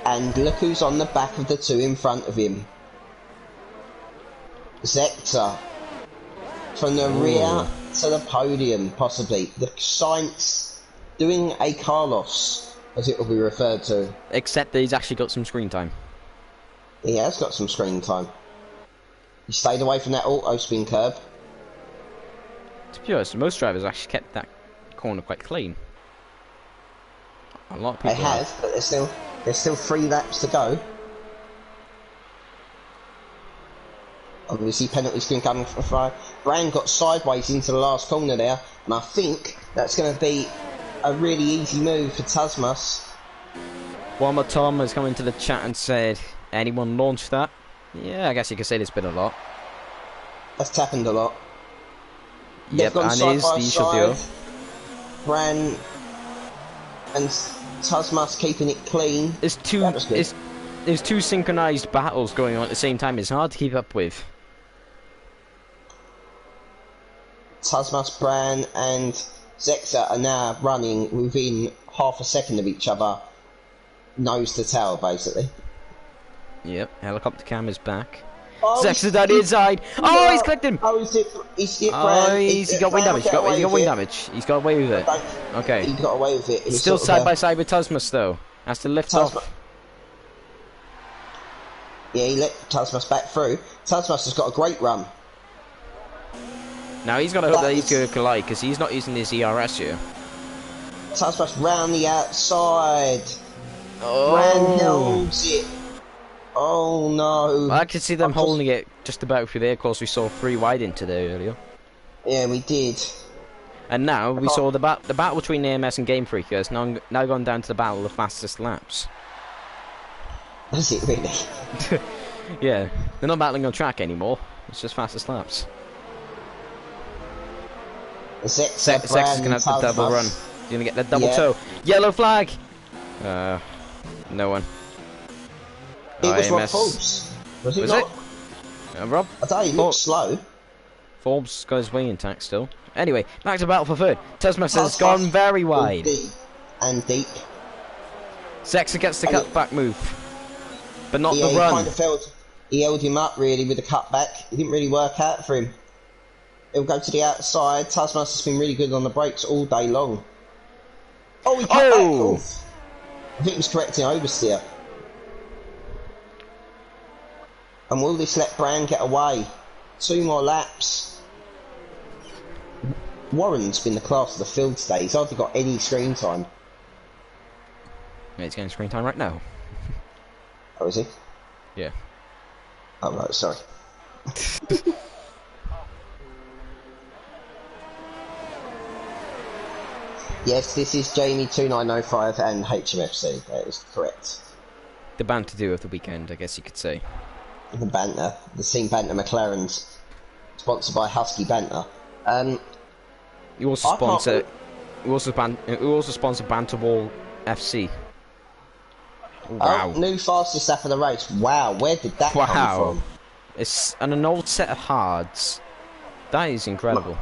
And look who's on the back of the two in front of him. Zexa. From the rear to the podium, possibly. The Sainz doing a Carlos, as it will be referred to. Except that he's actually got some screen time. He has got some screen time. He stayed away from that auto spin curb. To be honest, most drivers actually kept that corner quite clean. A lot of people they have, but there's still 3 laps to go. Obviously, penalty screen coming for fire. Brand got sideways into the last corner there, and I think that's going to be a really easy move for Tasmas. One more Tom has come into the chat and said, anyone launched that? Yeah, I guess you could say there's been a lot. That's happened a lot. Yep, and is the usual deal. Brand and Tasmas keeping it clean. There's two synchronized battles going on at the same time. It's hard to keep up with. Tasmas, Brand and Zexa are now running within half a second of each other, nose to tail, basically. Yep, helicopter cam is back. Oh, Zexa down the inside. Oh, he's clicked him. Oh, He's got wing damage. He's got wing damage. He's got away with it. Okay. He got away with it. He's still side by side with Tasmas though. Has to lift off. Yeah, he let Tasmas back through. Tasmas has got a great run. Now he's got to hope that he's going to collide because he's not using his ERS here. Tasmas round the outside. Oh. Brand holds it. Oh no. I could see them holding it just about through there. Of course, we saw 3 wide into there earlier. Yeah, we did. And now we saw the battle between AMS and Game Freak has now gone down to the battle of fastest laps. Is it really? Yeah, they're not battling on track anymore. It's just fastest laps. Zexa is gonna have the double run. He's gonna get the double toe. Yellow flag. No one. It was Rob Forbes. Was it not? Rob? I thought he looked slow. Forbes got his wing intact still. Anyway, back to battle for third. Tasmas has gone very wide. Deep. Zexa gets the cutback move, but not the run. He kind of he held him up really with the cutback. It didn't really work out for him. He'll go to the outside. Tasmas has been really good on the brakes all day long. Oh, he cut back off. I think he was correcting oversteer. And will this let Brand get away? 2 more laps. Warren's been the class of the field today. He's hardly got any screen time. Yeah, he's getting screen time right now. Oh, is he? Yeah. Oh, right, sorry. Yes, this is Jamie2905 and HMFC. That is correct. The banter do of the weekend, I guess you could say. The banter, the Team Banter McLaren's, sponsored by Husky Banter. You also sponsor. You also sponsor Banter Wall FC. Oh, Wow. new fastest lap of the race. Wow, where did that come Wow. from? It's an old set of hards. That is incredible.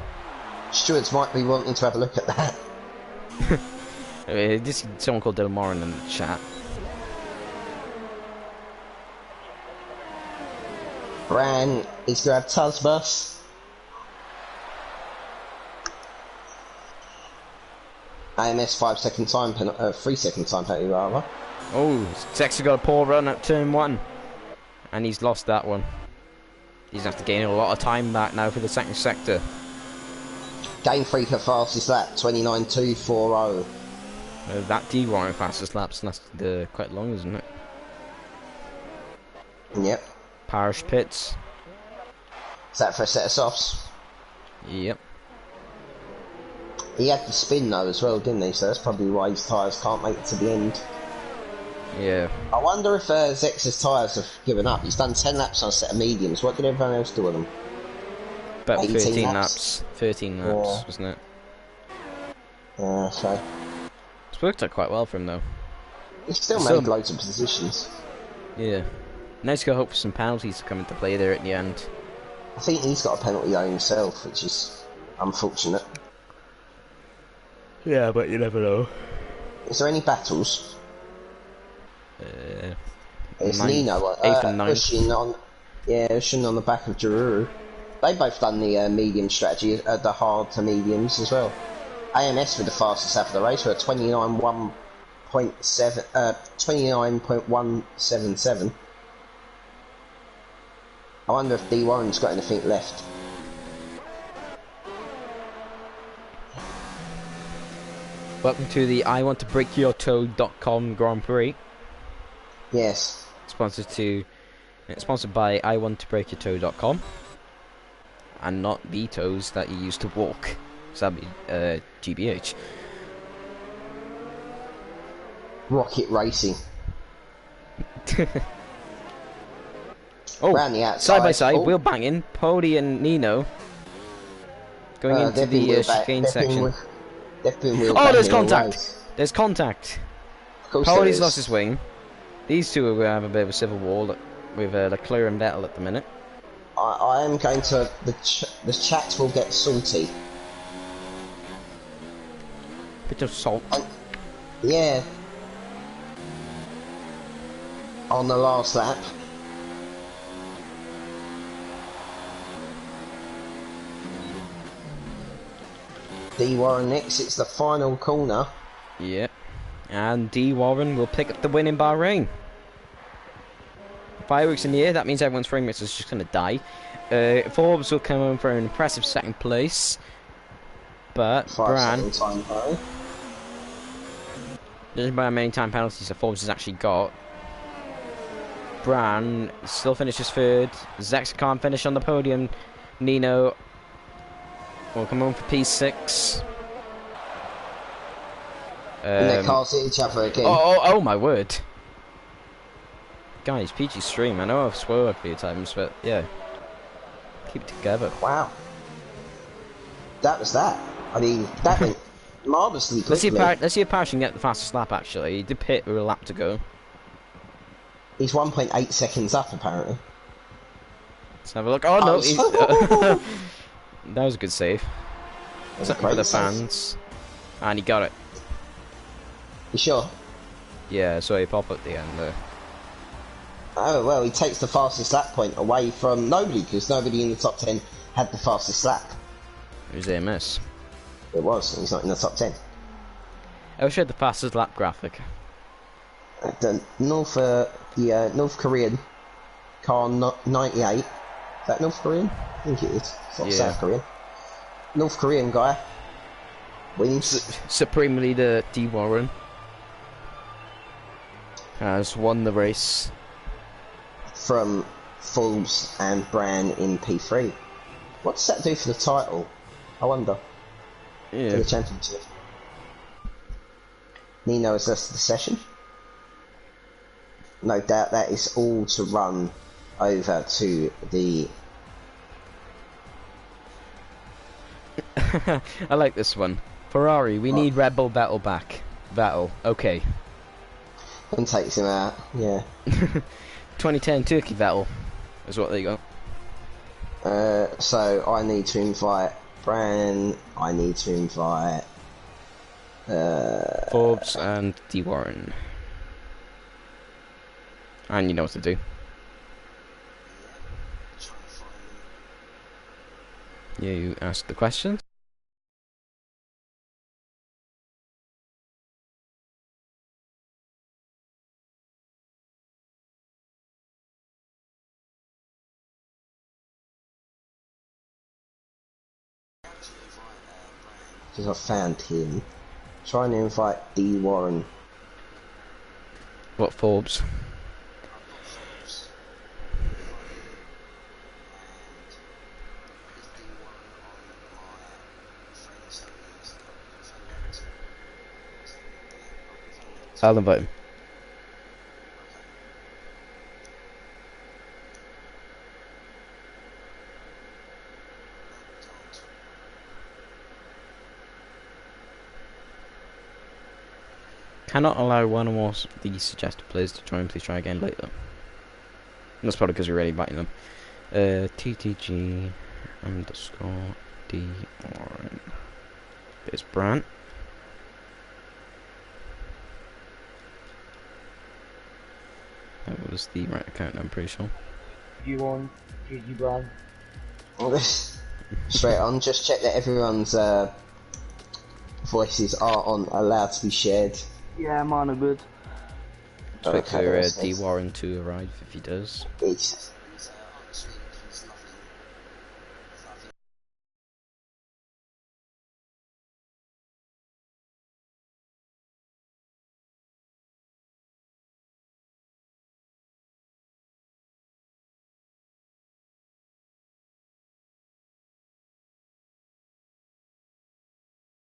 Stewards might be wanting to have a look at that. This is someone called Delmorin in the chat. Bran is going to have Tuzbus. AMS 5-second time penalty, 3-second time penalty rather. Oh, Zex's got a poor run at turn 1. And he's lost that one. He's going to have to gain a lot of time back now for the second sector. Game 3 for fastest lap, 29.240. That D Warren fastest lap's lasted quite long, isn't it? Yep. Parish pits. Is that for a set of softs? Yep. He had the spin though as well, didn't he? So that's probably why his tyres can't make it to the end. Yeah. I wonder if Zex's tyres have given up. He's done 10 laps on a set of mediums. What did everyone else do with them? About 18 13 laps? laps. 13 laps, Yeah. wasn't it? Yeah, so It's worked out quite well for him, though. he's still So- made loads of positions. Yeah. Nice to hope for some penalties to come into play there at the end. I think he's got a penalty though himself, which is unfortunate. Yeah, but you never know. Is there any battles? It's Ninth, Nino, 8th and 9th. Ushin on, Ushin on the back of Giroud. They both done the medium strategy, the hard to mediums as well. AMS with the fastest lap of the race were 29.177. I wonder if D Warren's got anything left. Welcome to the IWantToBreakYourToad.com Grand Prix. Yes. Sponsored by IWantToBreakYourToad.com. And not the toes that you used to walk. So that'd be GBH. Rocket Racing. Oh, Round the outside. side by side, Oh. wheel banging. Pody and Nino going into they've been the wheel ba- chicane they've been section. wheel- They've been wheel Oh, there's banging all contact. race. There's contact. Of course there Pody's is. lost his wing. These two are going to have a bit of a civil war with Leclerc and Vettel at the minute. I am going to. The chat will get salty. Bit of salt. Yeah. On the last lap. D Warren exits the final corner. Yep. And D Warren will pick up the win in Bahrain. Fireworks in the air, that means everyone's frame rate is just going to die. Forbes will come home for an impressive second place. But 5-second time though. judging by how many time penalties that Forbes has actually got, Bran still finishes third. Zex can't finish on the podium. Nino will come home for P6. And their cars hit each other again. Oh my word. Guys, PG stream. I know I've swore a few times, but yeah. Keep it together. Wow. That was that. I mean, that went marvellously quickly. Let's see if Parrish can get the fastest lap, actually. He did pit with a lap to go. He's 1.8 seconds up, apparently. Let's have a look. Oh, no. Oh, He's, that was a good save. That's a Something for the great save. fans. And he got it. You sure? Yeah, so he popped at the end there. Oh, well, he takes the fastest lap point away from nobody, because nobody in the top 10 had the fastest lap. It was AMS. It was, and he's not in the top 10. I wish I had the fastest lap graphic. The North Korean car 98. Is that North Korean? I think it is. It's not Yeah. South Korean. North Korean guy wins. Supremely the D Warren has won the race. From Forbes and Bran in P3. What does that do for the title? I wonder. For Yeah. the championship. Nino has left the session. No doubt that is all to run over to the... I like this one. Ferrari, we need Red Bull Vettel back. Vettel, okay. and takes him out. Yeah. 2010 Turkey battle is what they got. So I need to invite Bran. I need to invite Forbes and D Warren. And you know what to do. You ask the questions. because I found him. Trying to invite D Warren. What Forbes? I'll invite him. Cannot allow one or more of these suggested players to join. Please try again later. That's probably because we're already inviting them. TTG underscore D Warren. There's Brant. That was the right account, I'm pretty sure. You on GG Brown. Straight on, just check that everyone's voices are allowed to be shared. Yeah, mine are good. Wait for Okay, D Warren to arrive if he does.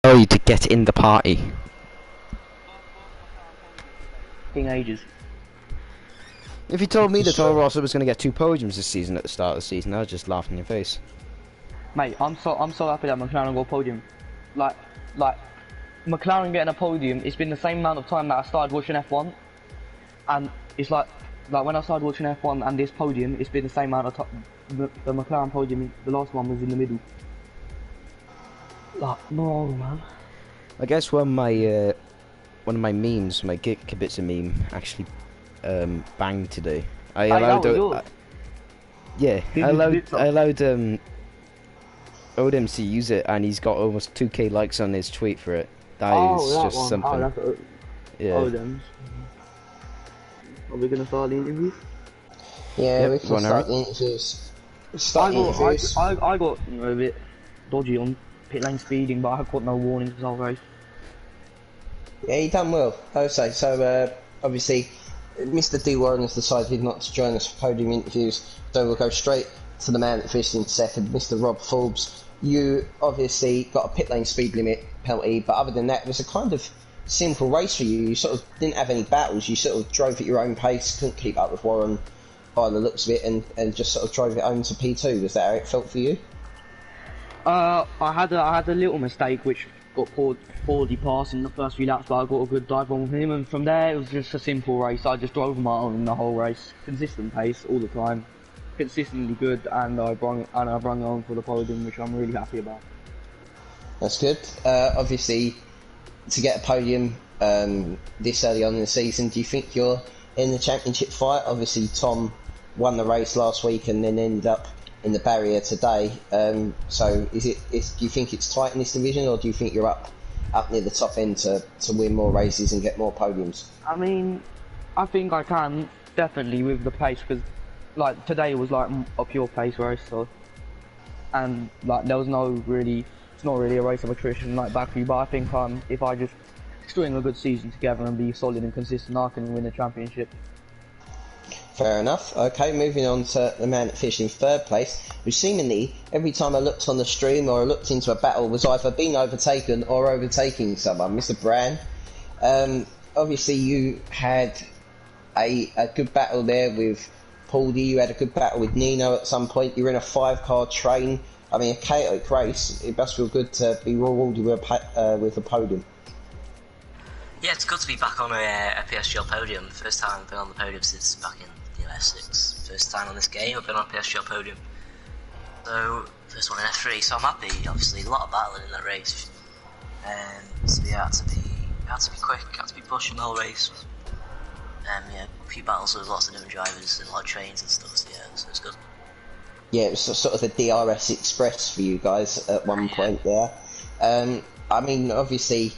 Tell you to get in the party. Ages. If you told me that Toro Rosso was going to get 2 podiums this season at the start of the season, I was just laughing in your face. Mate, I'm so happy that McLaren got a podium. Like McLaren getting a podium. It's been the same amount of time that I started watching F1, and it's like when I started watching F1 and this podium, it's been the same amount of time. The McLaren podium, the last one was in the middle. Like, no man. I guess one of my memes, my Kibitzer meme, actually banged today. I allowed Odem to use it, and he's got almost 2k likes on his tweet for it. That is just one. something. Oh, that's yeah. Odem's. Are we gonna start the interviews? Yeah, yep, we can start the interviews. I got a bit dodgy on pit lane speeding, but I got no warnings because I was race. Yeah, you done well, I would say. So, obviously, Mr. D. Warren has decided not to join us for podium interviews, so we'll go straight to the man that finished in second, Mr. Rob Forbes. You obviously got a pit lane speed limit penalty, but other than that, it was a kind of simple race for you. You sort of didn't have any battles. You sort of drove at your own pace, couldn't keep up with Warren by the looks of it, and just sort of drove it home to P2. Was that how it felt for you? I had a little mistake which got poorly passed in the first few laps, but I got a good dive on with him, and from there it was just a simple race. I just drove my own the whole race, consistent pace all the time, consistently good, and I brung it home for the podium, which I'm really happy about. That's good. Obviously, to get a podium this early on in the season, do you think you're in the championship fight? Obviously, Tom won the race last week and then ended up in the barrier today. So, do you think it's tight in this division, or do you think you're up near the top end to win more races and get more podiums? I mean, I think I can definitely with the pace, because like today was like a pure pace race, so, and like there was it's not really a race of attrition like Baku, but I think if I just string a good season together and be solid and consistent, I can win the championship. Fair enough. Okay, moving on to the man that finished in third place, who seemingly, every time I looked on the stream or I looked into a battle, was either being overtaken or overtaking someone, Mr. Bran. Obviously, you had a good battle there with Pauldy, you had a good battle with Nino at some point, you were in a 5-car train. I mean, a chaotic race. It must feel good to be rewarded with a podium. Yeah, it's good to be back on a PSGL podium. First time I've been on the podium since back in F6. First time on this game I've been on a PSGL podium. So, first one in F3, so I'm happy. Obviously, a lot of battling in that race. So yeah, had to be quick, had to be pushing the whole race. Yeah, a few battles with lots of different drivers and a lot of trains and stuff, so yeah, so it's good. Yeah, it was sort of the DRS Express for you guys at one point there. I mean, obviously,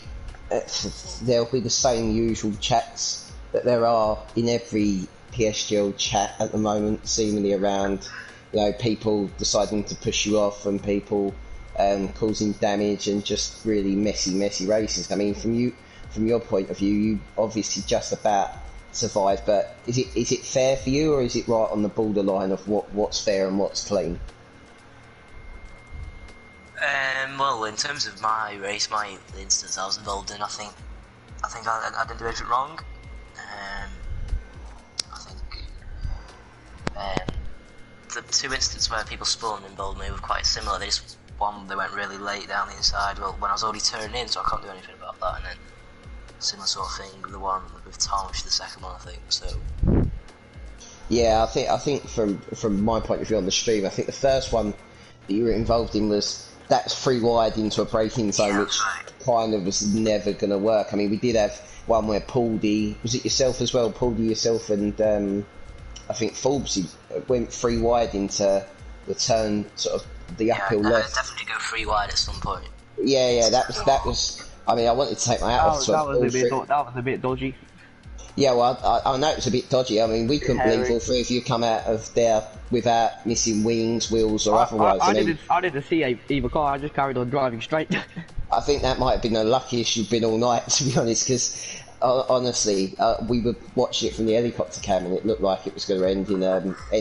there'll be the same usual chats that there are in every PSGL chat at the moment, seemingly around, people deciding to push you off and people causing damage and just really messy races. I mean, from your point of view, you obviously just about survived, but is it fair for you, or is it right on the borderline of what's fair and what's clean? Well, in terms of my race, my instance I was involved in, I think I didn't do anything wrong. I think the two instances where people spun and bowled me were quite similar. They went really late down the inside. Well, when I was already turning in, so I can't do anything about that. And then similar sort of thing with the one with Tom, which is the second one, I think. So. Yeah, I think from my point of view on the stream, I think the first one that you were involved in that's free wide into a braking zone, which kind of was never going to work. I mean, we did have one where Pauldy, was it yourself as well? Pauldy, yourself, and I think Forbes went free wide into the turn, sort of the uphill left. Definitely go free wide at some point. Yeah, that was. I mean, I wanted to take my hat off. That was a bit dodgy. Yeah, well, I know it was a bit dodgy. I mean, we couldn't believe all three of you come out of there without missing wings, wheels, or otherwise. I didn't see either car. I just carried on driving straight. I think that might have been the luckiest you've been all night, to be honest, because honestly, we were watching it from the helicopter cam, and it looked like it was going to end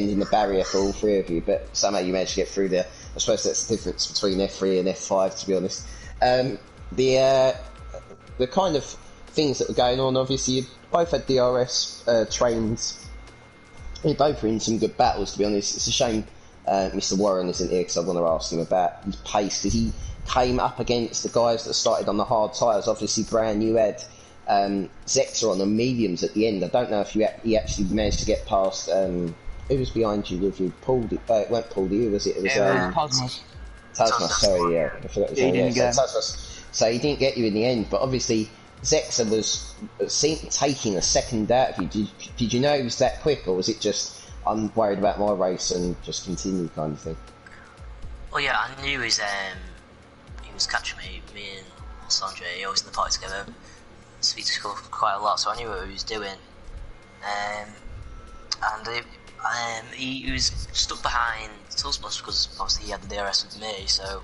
in the barrier for all three of you. But somehow you managed to get through there. I suppose that's the difference between F3 and F5, to be honest. The kind of things that were going on, obviously, you both had DRS trains. You both were in some good battles, to be honest. It's a shame Mr. Warren isn't here, because I want to ask him about his pace, because he came up against the guys that started on the hard tyres. Obviously, Brown, you had Zexa on the mediums at the end. I don't know if he actually managed to get past. Who was behind you with you? Paul? It weren't Paul. Who was it? It was Tasmas. Sorry, yeah. I forgot his name. So he didn't get you in the end, but obviously Zexa was taking a second out of you. Did you know he was that quick, or was it just I'm worried about my race and just continue kind of thing? Well, yeah, I knew he was catching me. Me and Sanjay always in the party together. Speak to school quite a lot, so I knew what he was doing. He was stuck behind Tulsbus because obviously he had the DRS with me, so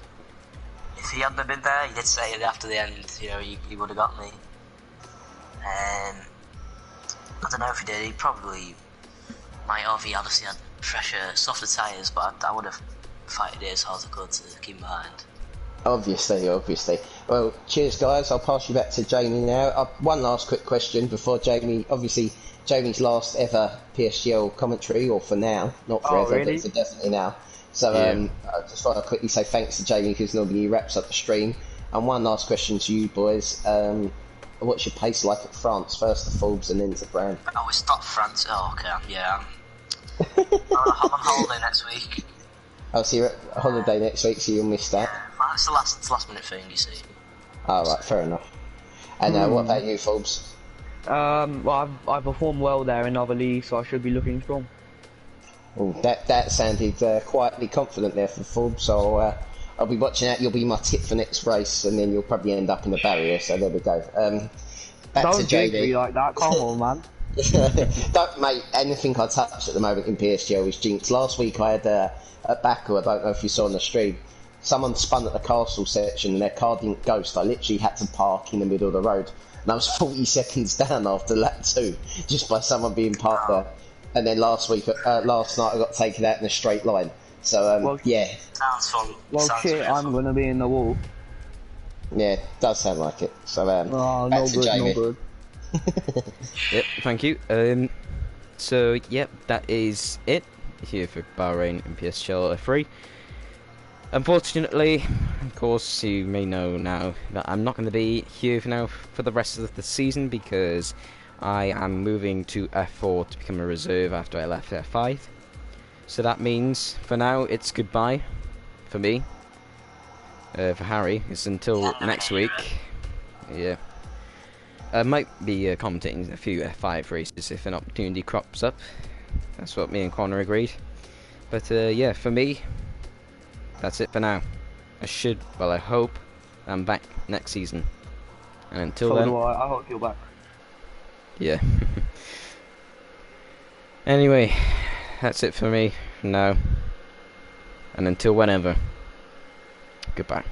if he hadn't been there, he did say it after the end, he would have got me. I don't know if he did, he probably might have. He obviously had fresher, softer tyres, but I would have fighted it as hard as I could to keep him behind. Obviously. Well, cheers guys, I'll pass you back to Jamie now. One last quick question before Jamie, obviously Jamie's last ever PSGL commentary, or for now, not forever, really? but for definitely now. So I just thought I'd quickly say thanks to Jamie, because normally he wraps up the stream. And one last question to you boys, what's your pace like at France? First to Forbes and then to Brown. Oh, it's not France, oh okay, yeah. I'm on holiday next week. Oh, so you're at holiday next week, so you'll miss that? Yeah, it's the last minute thing, you see. Oh, right, fair enough. And what about you, Forbes? Well, I performed well there in other leagues, so I should be looking strong. Oh, that sounded quietly confident there for Forbes, so I'll be watching that. You'll be my tip for next race, and then you'll probably end up in the barrier, so there we go. Back Don't to JD. be like that, come on, man. Don't, mate, anything I touch at the moment in PSGL is jinx. Last week I had at Baku, I don't know if you saw on the stream, someone spun at the castle section and their car didn't ghost. I literally had to park in the middle of the road, and I was 40 seconds down after lap 2 just by someone being parked there. And then last night I got taken out in a straight line. So yeah. Sounds fun. Well, shit, I'm gonna be in the wall. Yeah, does sound like it. So no good. Yep, thank you. So yep, that is it here for Bahrain and PSGL F3. Unfortunately, of course, you may know now that I'm not going to be here for now for the rest of the season because I am moving to F4 to become a reserve after I left F5. So that means, for now, it's goodbye for me. For Harry, it's until next week. Yeah. I might be commentating a few F5 races if an opportunity crops up. That's what me and Connor agreed. But yeah, for me, that's it for now. I hope I'm back next season. And until So then, do I. I hope you're back. yeah. Anyway, that's it for me now. And until whenever, goodbye.